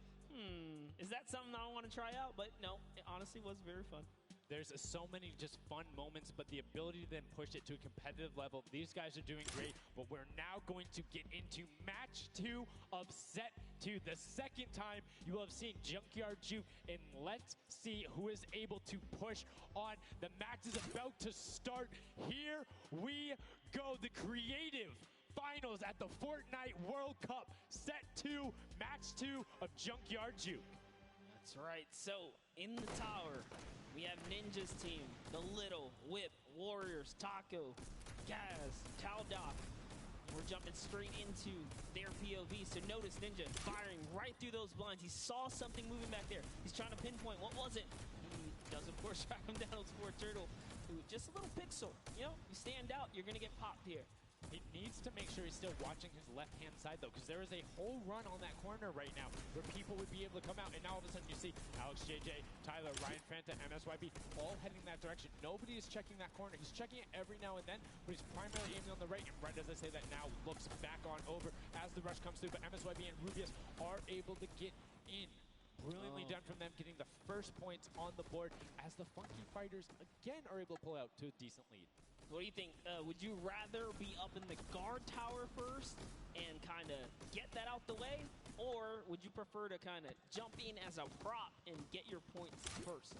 is that something I want to try out? But no, it honestly was very fun. There's so many just fun moments, but the ability to then push it to a competitive level, these guys are doing great. But we're now going to get into match 2 of set 2. The second time you will have seen Junkyard Juke, and let's see who is able to push on. The match is about to start. Here we go. The creative finals at the Fortnite World Cup. Set 2, match 2 of Junkyard Juke. That's right. So in the tower, we have Ninja's team, the Little, Whip, Warriors, Taco, Gaz, Taldoff. We're jumping straight into their POV. So notice Ninja firing right through those blinds. He saw something moving back there. He's trying to pinpoint. What was it? He does, of course, track him down with Sport Turtle. Ooh, just a little pixel. You know, you stand out, you're going to get popped here. He needs to make sure he's still watching his left-hand side, though, because there is a whole run on that corner right now where people would be able to come out, and now all of a sudden you see Alex, JJ, Tyler, Ryan Fanta, MSYB all heading that direction. Nobody is checking that corner. He's checking it every now and then, but he's primarily aiming on the right, and right as I say that now, looks back on over as the rush comes through, but MSYB and Rubius are able to get in. Brilliantly done from them, getting the first points on the board as the Funky Fighters again are able to pull out to a decent lead. What do you think? Would you rather be up in the guard tower first and kind of get that out the way? Or would you prefer to kind of jump in as a prop and get your points first?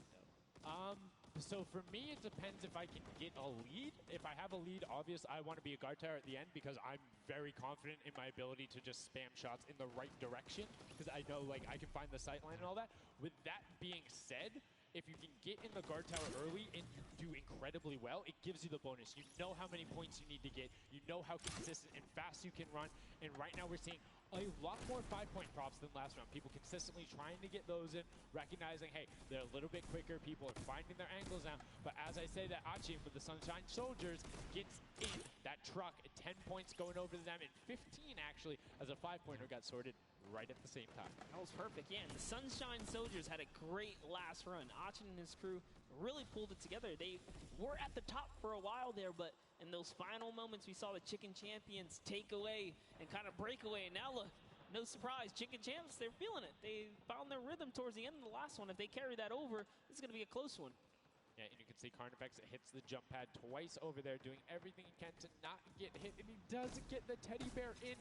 So for me, it depends if I can get a lead. If I have a lead, obvious, I want to be a guard tower at the end because I'm very confident in my ability to just spam shots in the right direction because I know like I can find the sight line and all that. With that being said, if you can get in the guard tower early and you do incredibly well, it gives you the bonus. You know how many points you need to get. You know how consistent and fast you can run. And right now we're seeing a lot more 5-point props than last round. People consistently trying to get those in, recognizing, hey, they're a little bit quicker. People are finding their angles now. But as I say that, Achi with the Sunshine Soldiers gets in that truck. 10 points going over to them, and 15 actually as a 5-pointer got sorted right at the same time. That was perfect, yeah. And the Sunshine Soldiers had a great last run. Achin and his crew really pulled it together. They were at the top for a while there, but in those final moments, we saw the Chicken Champions take away and kind of break away. And now look, no surprise, Chicken Champs, they're feeling it. They found their rhythm towards the end of the last one. If they carry that over, this is going to be a close one. Yeah, and you can see Carnifex hits the jump pad twice over there, doing everything he can to not get hit, and he does get the teddy bear in.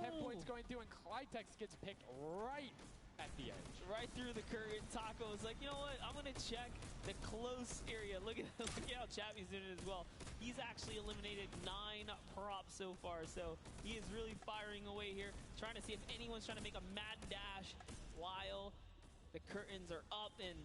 10 points going through, and Clytex gets picked right at the edge. Right through the curtain. Taco is like, you know what? I'm going to check the close area. Look at how Chappie's doing it as well. He's actually eliminated 9 props so far, so he is really firing away here, trying to see if anyone's trying to make a mad dash while the curtains are up, and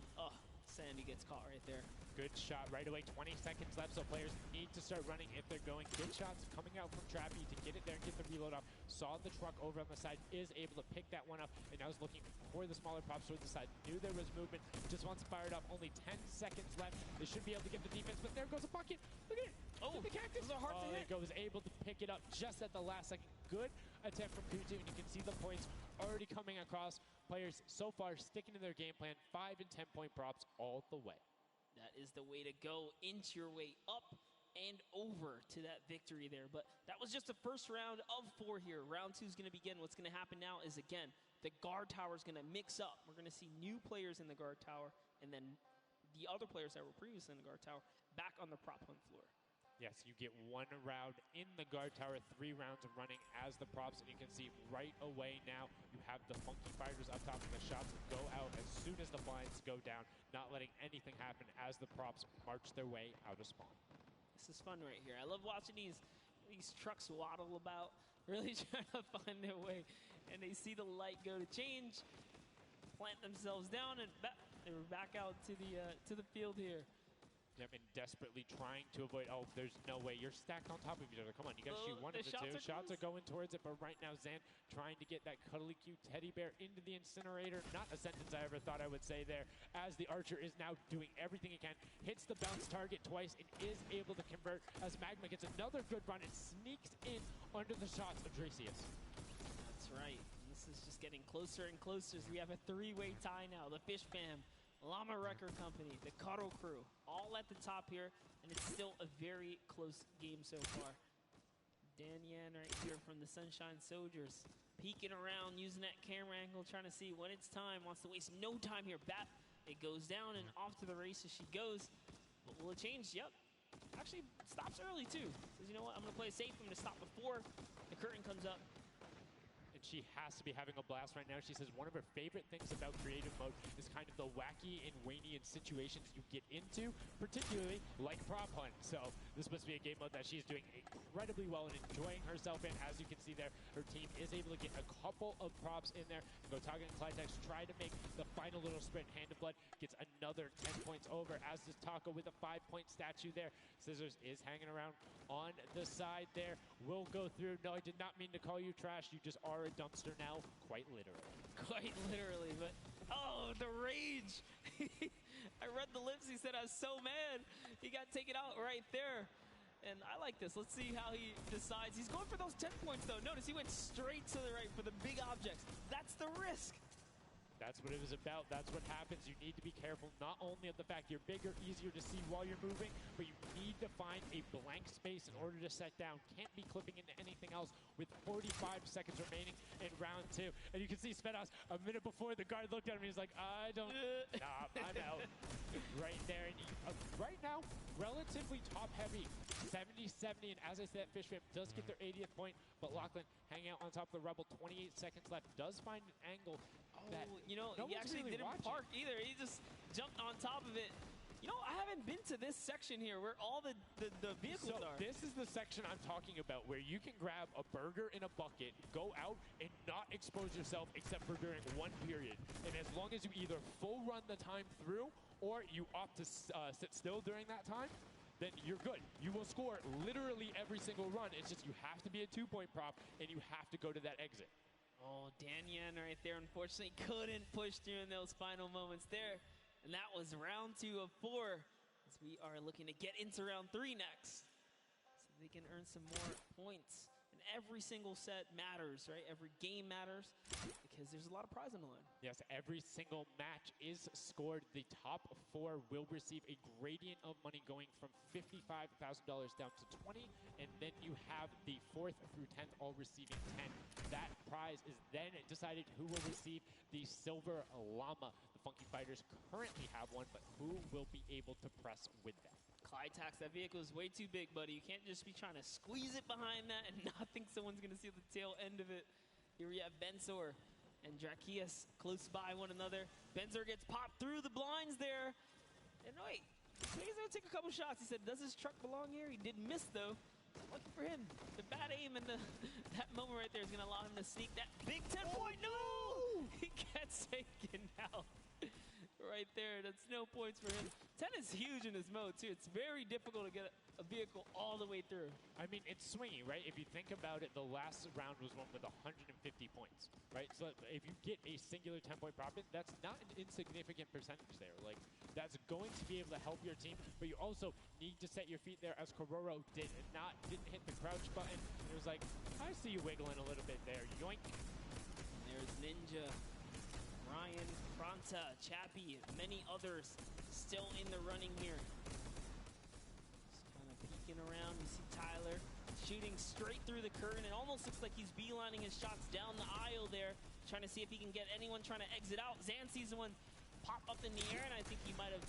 Sandy gets caught right there. Good shot right away. 20 seconds left, so players need to start running if they're going. Good shots coming out from Trappy to get it there and get the reload off. Saw the truck over on the side, is able to pick that one up, and now is looking for the smaller props towards the side. Knew there was movement, just wants to fire it up. Only 10 seconds left. They should be able to get the defense, but there goes a bucket. Look at it. Oh, the cactus. those are hard to hit. Was able to pick it up just at the last second. Good attempt from Kutu, and you can see the points already coming across. Players so far sticking to their game plan. 5 and 10 point props all the way. That is the way to go. Inch your way up and over to that victory there. But that was just the first round of 4 here. Round 2 is going to begin. What's going to happen now is, again, the guard tower is going to mix up. We're going to see new players in the guard tower, and then the other players that were previously in the guard tower back on the prop hunt floor. Yes, you get 1 round in the guard tower, 3 rounds of running as the props, and you can see right away now you have the Funky Fighters up top, and the shots go out as soon as the blinds go down, not letting anything happen as the props march their way out of spawn. This is fun right here. I love watching these trucks waddle about, really trying to find their way, and they see the light go to change, plant themselves down, and they were back out to the field here. Yep, and desperately trying to avoid. Oh, there's no way. You're stacked on top of each other. Come on, you got to shoot one of the two. Shots are going towards it, but right now Zan trying to get that cuddly cute teddy bear into the incinerator. Not a sentence I ever thought I would say there, as the Archer is now doing everything he can. Hits the bounce target twice and is able to convert as Magma gets another good run and sneaks in under the shots of Dracius. That's right. This is just getting closer and closer. We have a 3-way tie now. The Fish Fam, Llama Record Company, the Cuddle Crew, all at the top here, and it's still a very close game so far. Dan Yan right here from the Sunshine Soldiers, peeking around, using that camera angle, trying to see when it's time, wants to waste no time here. It goes down and off to the races she goes. But will it change? Yep. Actually, stops early too. Says, you know what, I'm going to play it safe. I'm going to stop before the curtain comes up. She has to be having a blast right now. She says one of her favorite things about creative mode is kind of the wacky and wanian situations you get into, particularly like prop hunt. So this must be a game mode that she's doing incredibly well and enjoying herself in. As you can see there, her team is able to get a couple of props in there. Gotaga and Clytex try to make the final little sprint. Hand of Blood gets another 10 points over, as does Taco with a 5-point statue there. Scissors is hanging around on the side there. Will go through. No, I did not mean to call you trash. You just are a dumpster now, quite literally. Quite literally, but oh, the rage. I read the lips. He said, I was so mad. He got taken out right there. And I like this. Let's see how he decides. He's going for those 10 points, though. Notice he went straight to the right for the big objects. That's the risk. That's what it was about. That's what happens. You need to be careful, not only of the fact you're bigger, easier to see while you're moving, but you need to find a blank space in order to set down. Can't be clipping into anything else with 45 seconds remaining in round 2. And you can see Svedas a minute before the guard looked at him. He's like, I don't, nah, I'm out. Right there. And right now, relatively top heavy, 70-70. And as I said, Fishfam does get their 80th point, but Lachlan hanging out on top of the Rebel. 28 seconds left. Does find an angle. That you know, no he actually really didn't park either. He just jumped on top of it. You know, I haven't been to this section here where all the vehicles are. This is the section I'm talking about, where you can grab a burger in a bucket, go out, and not expose yourself except for during one period. And as long as you either full run the time through or you opt to sit still during that time, then you're good. You will score literally every single run. It's just you have to be a 2-point prop, and you have to go to that exit. Oh, Dan Yan right there, unfortunately, couldn't push through in those final moments there. And that was round 2 of 4, as we are looking to get into round 3 next. So they can earn some more points. And every single set matters, right? Every game matters, because there's a lot of prize on the line. Yes, every single match is scored. The top 4 will receive a gradient of money going from $55,000 down to 20, and then you have the 4th through 10th all receiving 10. That prize is then decided who will receive the Silver Llama. The Funky Fighters currently have one, but who will be able to press with them? Clytax, that vehicle is way too big, buddy. You can't just be trying to squeeze it behind that and not think someone's going to see the tail end of it. Here we have Bensor and Dracius close by one another. Bensor gets popped through the blinds there. And wait, he's going to take a couple shots. He said, does his truck belong here? He did miss, though. Lucky for him. The bad aim and that moment right there is going to allow him to sneak that big 10-point. No! He gets taken out right there. That's no points for him. 10 is huge in this mode, too. It's very difficult to get a vehicle all the way through. I mean, it's swingy, right? If you think about it, the last round was one with 150 points, right? So if you get a singular 10-point profit, that's not an insignificant percentage there. Like, that's going to be able to help your team, but you also need to set your feet there, as Kororo didn't hit the crouch button. It was like, I see you wiggling a little bit there. Yoink. There's Ninja, Ryan, Fronta, Chappie, many others still in the running here. Just kind of peeking around. You see Tyler shooting straight through the curtain. It almost looks like he's beelining his shots down the aisle there, trying to see if he can get anyone trying to exit out. Zan sees one pop up in the air, and I think he might have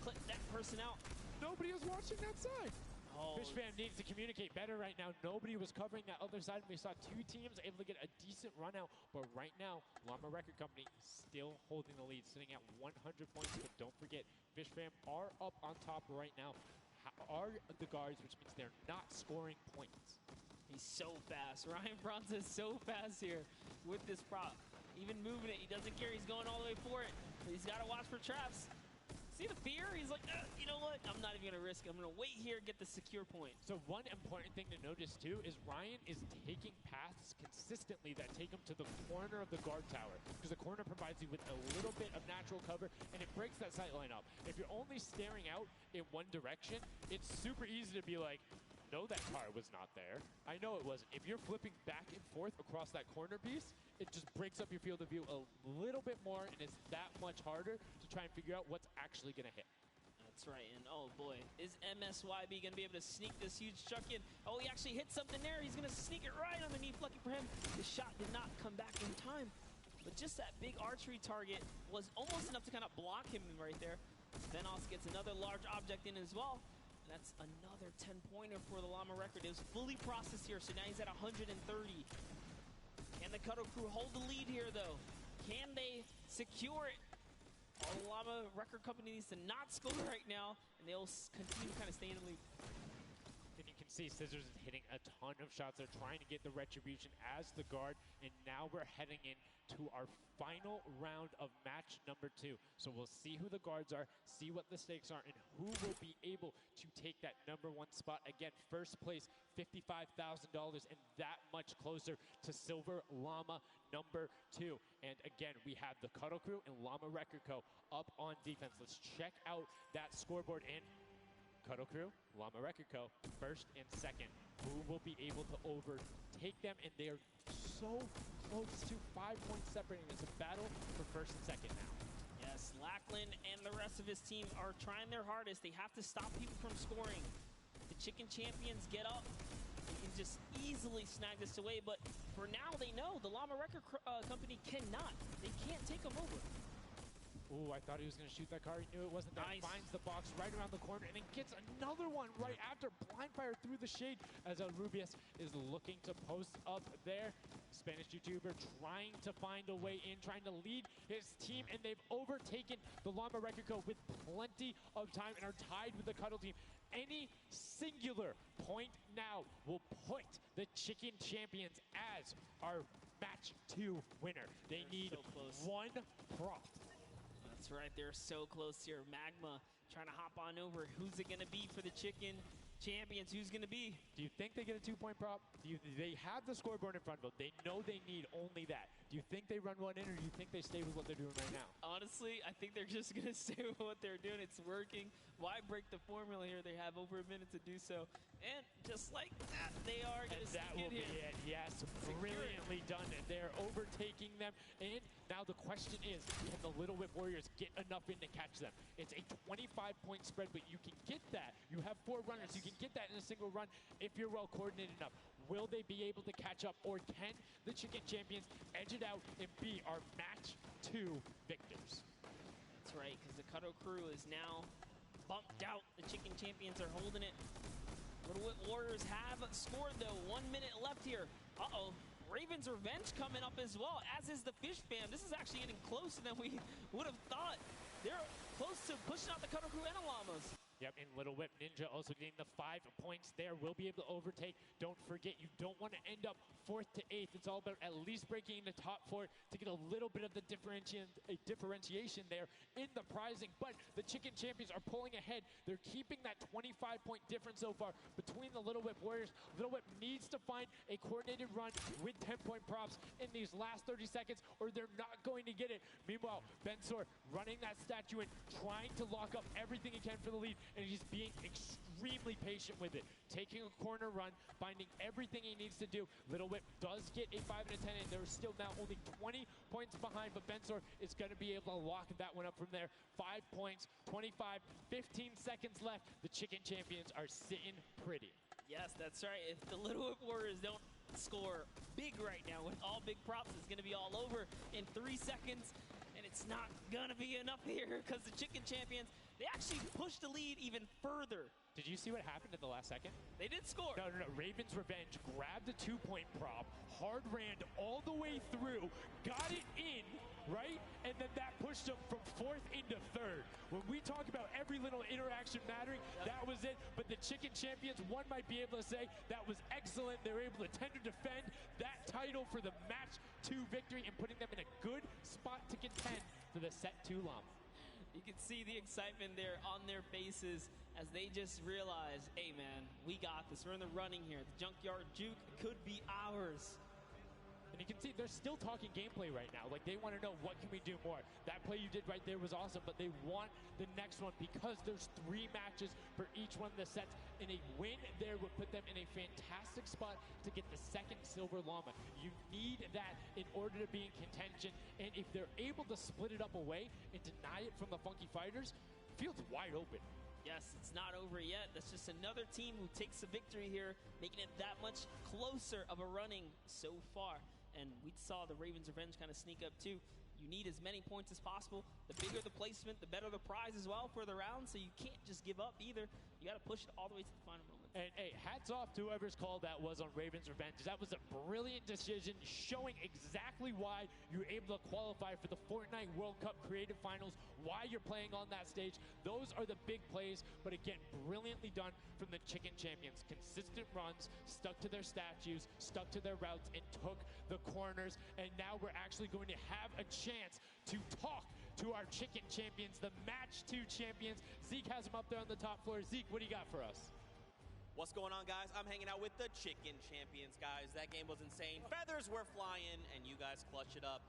clipped that person out. Nobody was watching that side. Oh, Fishfam needs to communicate better right now. Nobody was covering that other side. We saw two teams able to get a decent run out, but right now, Llama Record Company still holding the lead, sitting at 100 points. But don't forget, Fishfam are up on top right now. Are the guards, which means they're not scoring points. He's so fast. Ryan Fronta is so fast here with this prop. Even moving it, he doesn't care. He's going all the way for it, but he's got to watch for traps. See the fear? He's like, you know what? I'm not even going to risk it. I'm going to wait here, get the secure point. So one important thing to notice, too, is Ryan is taking paths consistently that take him to the corner of the guard tower, because the corner provides you with a little bit of natural cover, and it breaks that sight line up. If you're only staring out in one direction, it's super easy to be like, no, that car was not there. I know it wasn't. If you're flipping back and forth across that corner piece, it just breaks up your field of view a little bit more, and it's that much harder to try and figure out what's actually going to hit. That's right, and oh boy, is MSYB going to be able to sneak this huge chuck in? Oh, he actually hit something there. He's going to sneak it right underneath. Lucky for him, the shot did not come back in time. But just that big archery target was almost enough to kind of block him right there. Venos gets another large object in as well. That's another 10-pointer for the Llama Record. It was fully processed here, so now he's at 130. Can the Cuddle Crew hold the lead here, though? Can they secure it? All the Llama Record Company needs to not score right now, and they'll continue to kind of stay in the lead. And you can see Scissors is hitting a ton of shots. They're trying to get the retribution as the guard, and now we're heading into our final round of match number 2. So we'll see who the guards are, see what the stakes are, and who will be able to take that #1 spot. Again, first place, $55,000, and that much closer to Silver Llama number 2. And again, we have the Cuddle Crew and Llama Record Co. up on defense. Let's check out that scoreboard. And Cuddle Crew, Llama Record Co., first and second. Who will be able to overtake them? And they are so close to 5 points separating. It's a battle for first and second now. Yes, Lackland and the rest of his team are trying their hardest. They have to stop people from scoring. The Chicken Champions get up. They can just easily snag this away, but for now they know the Llama Record Company cannot. They can't take them over. Ooh, I thought he was going to shoot that car. He knew it wasn't that. Nice. Finds the box right around the corner and then gets another one right after. Blind fire through the shade as Rubius is looking to post up there. Spanish YouTuber trying to find a way in, trying to lead his team, and they've overtaken the Llama Record Co. with plenty of time and are tied with the Cuddle team. Any singular point now will put the Chicken Champions as our match 2 winner. They need so one prop. That's right, they're so close here. Magma trying to hop on over. Who's it going to be for the Chicken Champions? Who's going to be? Do you think they get a 2-point prop? They have the scoreboard in front of them. They know they need only that. Do you think they run one in, or do you think they stay with what they're doing right now? Honestly, I think they're just going to stay with what they're doing. It's working. Why break the formula here? They have over a minute to do so. And just like that, they are going to that will be it. Yes, brilliantly done. And they're overtaking them. And now the question is, can the Little Whip Warriors get enough in to catch them? It's a 25-point spread, but you can get that. You have 4 runners. You can get that in a single run if you're well coordinated enough. Will they be able to catch up, or can the Chicken Champions edge it out and be our match 2 victors? That's right, because the Cuddle Crew is now bumped out. The Chicken Champions are holding it. Little Whip Warriors have scored, though. 1 minute left here. Uh-oh. Raven's Revenge coming up as well, as is the Fish Fam. This is actually getting closer than we would have thought. They're close to pushing out the Cutter Crew and Llamas. Yep, and Little Whip Ninja also getting the 5 points there. Will be able to overtake. Don't forget, you don't want to end up 4th to 8th. It's all about at least breaking into top 4 to get a little bit of the differentiation there in the prizing. But the Chicken Champions are pulling ahead. They're keeping that 25-point difference so far between the Little Whip Warriors. Little Whip needs to find a coordinated run with 10-point props in these last 30 seconds, or they're not going to get it. Meanwhile, Bensor running that statue in, trying to lock up everything he can for the lead, and he's being extremely patient with it. Taking a corner run, finding everything he needs to do. Little Whip does get a 5 and a 10, and they're still now only 20 points behind, but Bensor is going to be able to lock that one up from there. 5 points, 25, 15 seconds left. The Chicken Champions are sitting pretty. Yes, that's right. If the Little Whip Warriors don't score big right now with all big props, it's going to be all over in 3 seconds. And it's not going to be enough here because the Chicken Champions, they actually pushed the lead even further. Did you see what happened at the last second? They did score. No. Raven's Revenge grabbed a 2-point prop, hard ran all the way through, got it in, right? And then that pushed them from 4th into 3rd. When we talk about every little interaction mattering, that was it. But the Chicken Champions, one might be able to say that was excellent. They were able to tender defend that title for the match 2 victory and putting them in a good spot to contend for the set 2 llama. You can see the excitement there on their faces as they just realize, hey man, we got this. We're in the running here. The Junkyard Juke could be ours. And you can see they're still talking gameplay right now. Like, they want to know, what can we do more? That play you did right there was awesome, but they want the next one because there's 3 matches for each one of the sets. And a win there would put them in a fantastic spot to get the 2nd Silver Llama. You need that in order to be in contention. And if they're able to split it up away and deny it from the Funky Fighters, field's wide open. Yes, it's not over yet. That's just another team who takes a victory here, making it that much closer of a running so far. And we saw the Ravens Revenge kind of sneak up too. You need as many points as possible. The bigger the placement, the better the prize as well for the round. So you can't just give up either. You got to push it all the way to the final moment. And hey, hats off to whoever's call that was on Ravens Revenge. That was a brilliant decision, showing exactly why you were able to qualify for the Fortnite World Cup Creative Finals, why you're playing on that stage. Those are the big plays, but again, brilliantly done from the Chicken Champions. Consistent runs, stuck to their statues, stuck to their routes, and took the corners. And now we're actually going to have a chance to talk to our Chicken Champions, the Match 2 champions. Zeke has them up there on the top floor. Zeke, what do you got for us? What's going on, guys? I'm hanging out with the Chicken Champions, guys. That game was insane. Feathers were flying, and you guys clutched it up.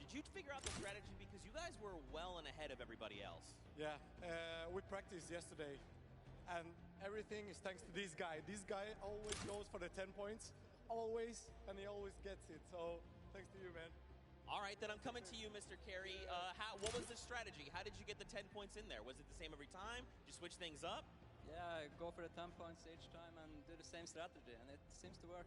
Did you figure out the strategy? Because you guys were well and ahead of everybody else. Yeah, we practiced yesterday, and everything is thanks to this guy. This guy always goes for the 10 points, always, and he always gets it. So thanks to you, man. All right, then I'm coming to you, Mr. Carey. What was the strategy? How did you get the 10 points in there? Was it the same every time? Did you switch things up? Yeah, go for the 10 points each time and do the same strategy, and it seems to work.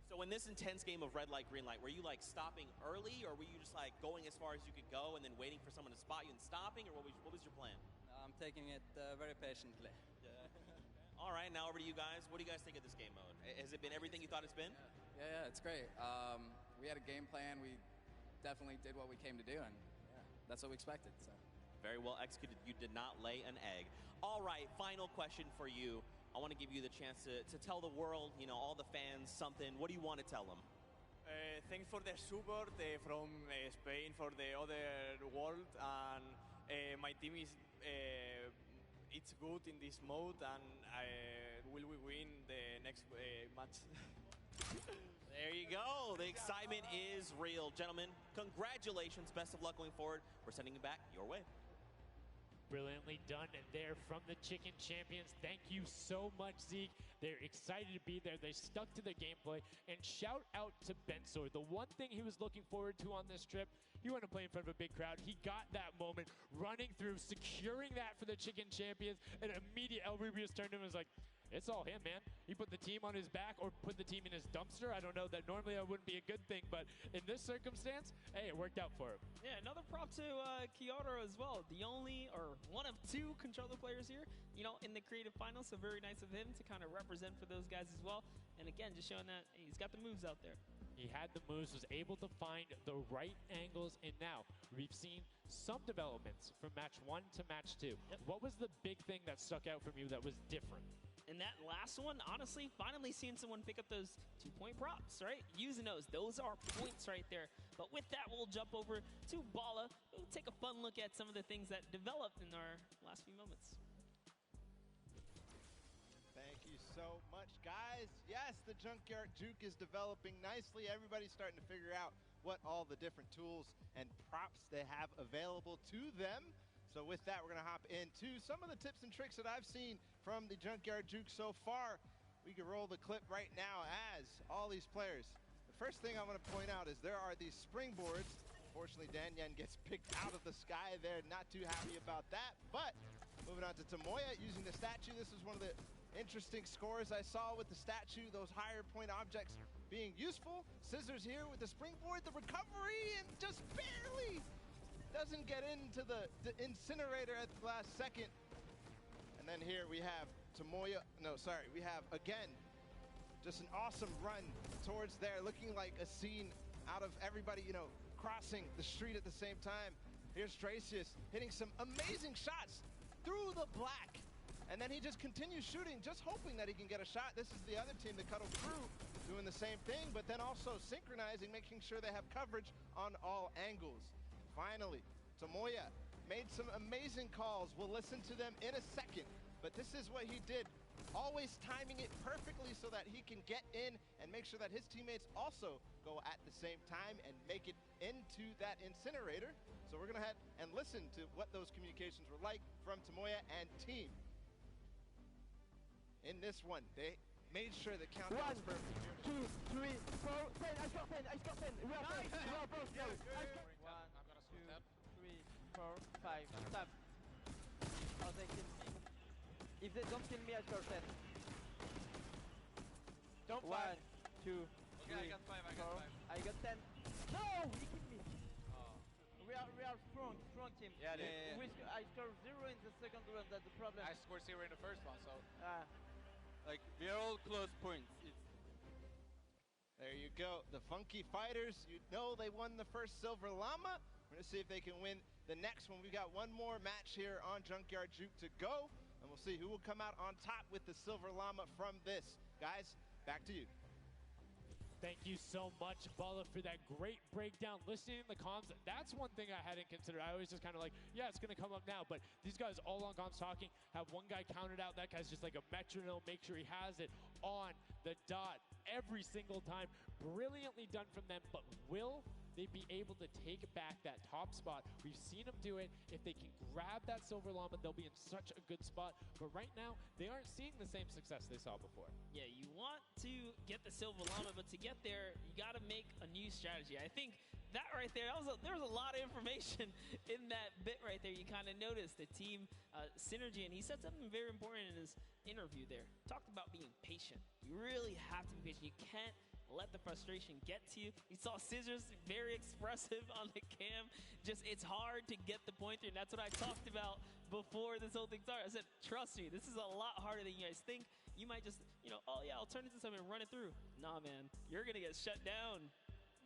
So in this intense game of red light, green light, were you like stopping early, or were you just like going as far as you could go and then waiting for someone to spot you and stopping, or what was your plan? I'm taking it very patiently. All right, now over to you guys. What do you guys think of this game mode? Has it been everything you thought it's been? Yeah, it's great. We had a game plan. We definitely did what we came to do, and that's what we expected. So. Very well executed. You did not lay an egg. All right, final question for you. I want to give you the chance to tell the world, you know, all the fans something. What do you want to tell them? Thanks for the support from Spain, for the other world, and my team is it's good in this mode, and will we win the next match? There you go. The excitement is real. Gentlemen, congratulations. Best of luck going forward. We're sending it back your way. Brilliantly done there from the Chicken Champions. Thank you so much, Zeke. They're excited to be there. They stuck to their gameplay. And shout out to Bensor. The one thing he was looking forward to on this trip, he wanted to play in front of a big crowd. He got that moment, running through, securing that for the Chicken Champions. And immediately El Rubius turned to him and was like, it's all him, man. He put the team on his back or put the team in his dumpster. I don't know. That normally that wouldn't be a good thing, but in this circumstance, hey, it worked out for him. Yeah, another prop to Kyoto as well. The only, or one of 2 controller players here, you know, in the creative finals. So very nice of him to kind of represent for those guys as well. And again, just showing that hey, he's got the moves out there. He had the moves, was able to find the right angles, and now we've seen some developments from match 1 to match 2. What was the big thing that stuck out from you that was different? And that last one, honestly, finally seeing someone pick up those 2-point props, right? Using those are points right there. But with that, we'll jump over to Bala. We'll take a fun look at some of the things that developed in our last few moments. Thank you so much, guys. Yes, the Junkyard Juke is developing nicely. Everybody's starting to figure out what all the different tools and props they have available to them. So with that, we're going to hop into some of the tips and tricks that I've seen from the Junkyard Juke so far. We can roll the clip right now as all these players. The first thing I want to point out is there are these springboards. Unfortunately, Danyan gets picked out of the sky there. Not too happy about that. But moving on to Tomoya using the statue. This is one of the interesting scores I saw with the statue. Those higher point objects being useful. Scissors here with the springboard. The recovery and just barely doesn't get into the incinerator at the last second. And then here we have Tomoya, we have again, just an awesome run towards there, looking like a scene out of everybody, crossing the street at the same time. Here's Stracius hitting some amazing shots through the black. And then he just continues shooting, just hoping that he can get a shot. This is the other team, the Cuddle Crew, doing the same thing, but then also synchronizing, making sure they have coverage on all angles. Finally, Tomoya made some amazing calls. We'll listen to them in a second, but this is what he did. Always timing it perfectly so that he can get in and make sure that his teammates also go at the same time and make it into that incinerator. So we're gonna head and listen to what those communications were like from Tomoya and team. In this one, they made sure the countdown was perfect. 1, 2, 3, 4, 10. I scored 10. I scored 10. We are both. We are both. 4, 5, stop. Oh, they kill me. If they don't kill me, I score 10. Don't 1, 2, 3, okay, I got 5, I got 5. I got 10. No! He killed me. Oh. We are strong team. Yeah. I scored 0 in the second round, that's the problem. I scored 0 in the first one, so. Like, we are all close points. There you go. The Funky Fighters, they won the first Silver Llama. We're gonna see if they can win the next one. We've got one more match here on Junkyard Juke to go, and we'll see who will come out on top with the Silver Llama from this. Guys, back to you. Thank you so much, Bala, for that great breakdown. Listening to the comms, that's one thing I hadn't considered. I always just kind of like, yeah, it's going to come up now. But these guys all on comms talking, have one guy counted out. That guy's just like a metronome. Make sure he has it on the dot every single time. Brilliantly done from them, but will they be able to take back that top spot? We've seen them do it. If they can grab that Silver Llama, they'll be in such a good spot. But right now, they aren't seeing the same success they saw before. Yeah, you want to get the Silver Llama, but to get there, you got to make a new strategy. I think that right there, there was a lot of information in that bit right there. You kind of noticed the team synergy, and he said something very important in his interview there. Talked about being patient. You really have to be patient. You can't let the frustration get to you. You saw Scissors very expressive on the cam. It's hard to get the pointer, and that's what I talked about before this whole thing started. I said, trust me, this is a lot harder than you guys think. You might just, oh yeah, I'll turn it into something and run it through. Nah, man, you're gonna get shut down.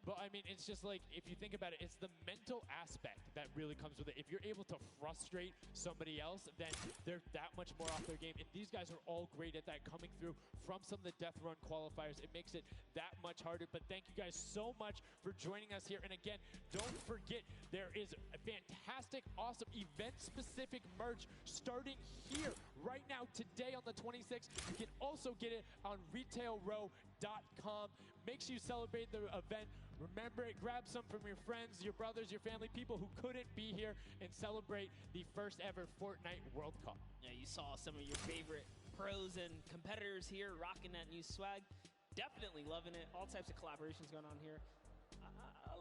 But I mean, it's just like, if you think about it, it's the mental aspect that really comes with it. If you're able to frustrate somebody else, then they're that much more off their game. And these guys are all great at that, coming through from some of the Death Run qualifiers. It makes it that much harder. But thank you guys so much for joining us here. And again, don't forget, there is a fantastic, awesome event-specific merch starting here right now today on the 26th. You can also get it on retailrow.com. Make sure you celebrate the event. Remember it, grab some from your friends, your brothers, your family, people who couldn't be here, and celebrate the first ever Fortnite World Cup. Yeah, you saw some of your favorite pros and competitors here rocking that new swag. Definitely loving it. All types of collaborations going on here.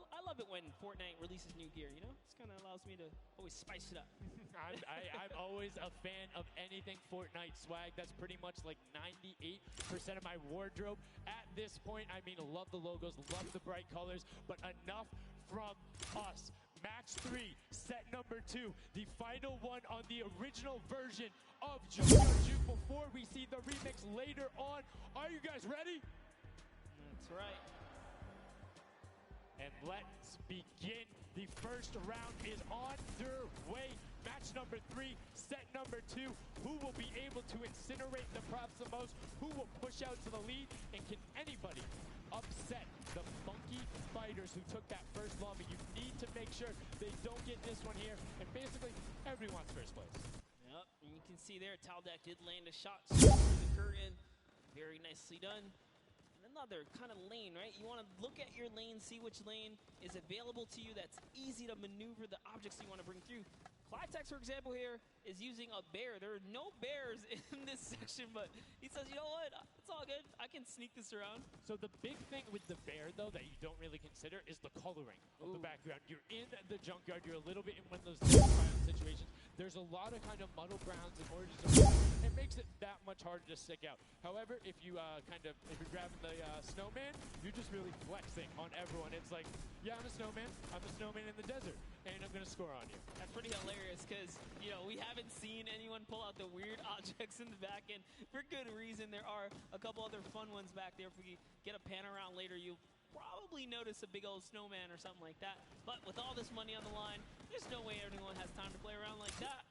I love it when Fortnite releases new gear, This kind of allows me to always spice it up. I'm always a fan of anything Fortnite swag. That's pretty much like 98% of my wardrobe at this point. I mean, love the logos, love the bright colors, but enough from us. Match 3, set number 2, the final one on the original version of Junkyard Juke before we see the remix later on. Are you guys ready? That's right. And let's begin. The first round is underway. Match number 3, set number 2. Who will be able to incinerate the props the most? Who will push out to the lead? And can anybody upset the funky fighters who took that first lobby? You need to make sure they don't get this one here. And basically, everyone's first place. Yep, and you can see there, Taldeck did land a shot straight through the curtain. Very nicely done. And another kind of lane, right? You want to look at your lane, see which lane is available to you that's easy to maneuver the objects you want to bring through. Clytex, for example, here is using a bear. There are no bears in this section, but he says, you know what? It's all good. I can sneak this around. So the big thing with the bear, though, that you don't really consider is the coloring of the background. You're in the junkyard. You're a little bit in one of those situations. There's a lot of kind of muddle browns and oranges. It makes it that much harder to stick out. However, if you're grabbing the snowman, you're just really flexing on everyone. It's like, yeah, I'm a snowman. I'm a snowman in the desert, and I'm going to score on you. That's pretty hilarious because, you know, we haven't seen anyone pull out the weird objects in the back end for good reason. There are a couple other fun ones back there. If we get a pan around later, you'll probably notice a big old snowman or something like that. But with all this money on the line, there's no way anyone has time to play around like that.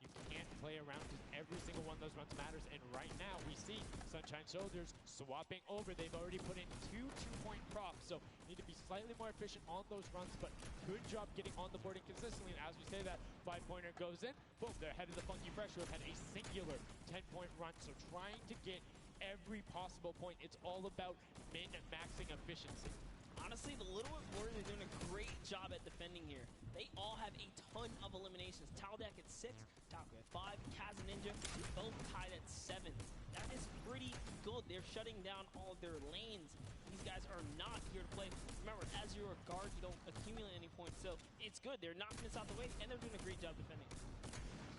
You can't play around because every single one of those runs matters. And right now, we see Sunshine Soldiers swapping over. They've already put in 2 2-point props, so need to be slightly more efficient on those runs, but good job getting on the board consistently. And as we say that, 5-pointer goes in. Boom, they're ahead of the Funky Fresh, who have had a singular 10-point run. So trying to get every possible point. It's all about min-maxing efficiency. Honestly, the Little Warriors are doing a great job at defending here. They all have a ton of eliminations. Taldeck at 6, Taco at 5, Kaz and Ninja both tied at 7. That is pretty good. They're shutting down all of their lanes. These guys are not here to play. Remember, as you're a guard, you don't accumulate any points, so it's good. They're knocking this out the way, and they're doing a great job defending.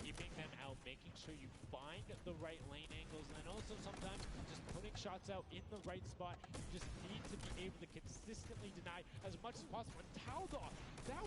Keeping them out, making sure you find the right lane angles, and also sometimes just putting shots out in the right spot. You just need to be able to consistently deny as much as possible. And Taldeck, that was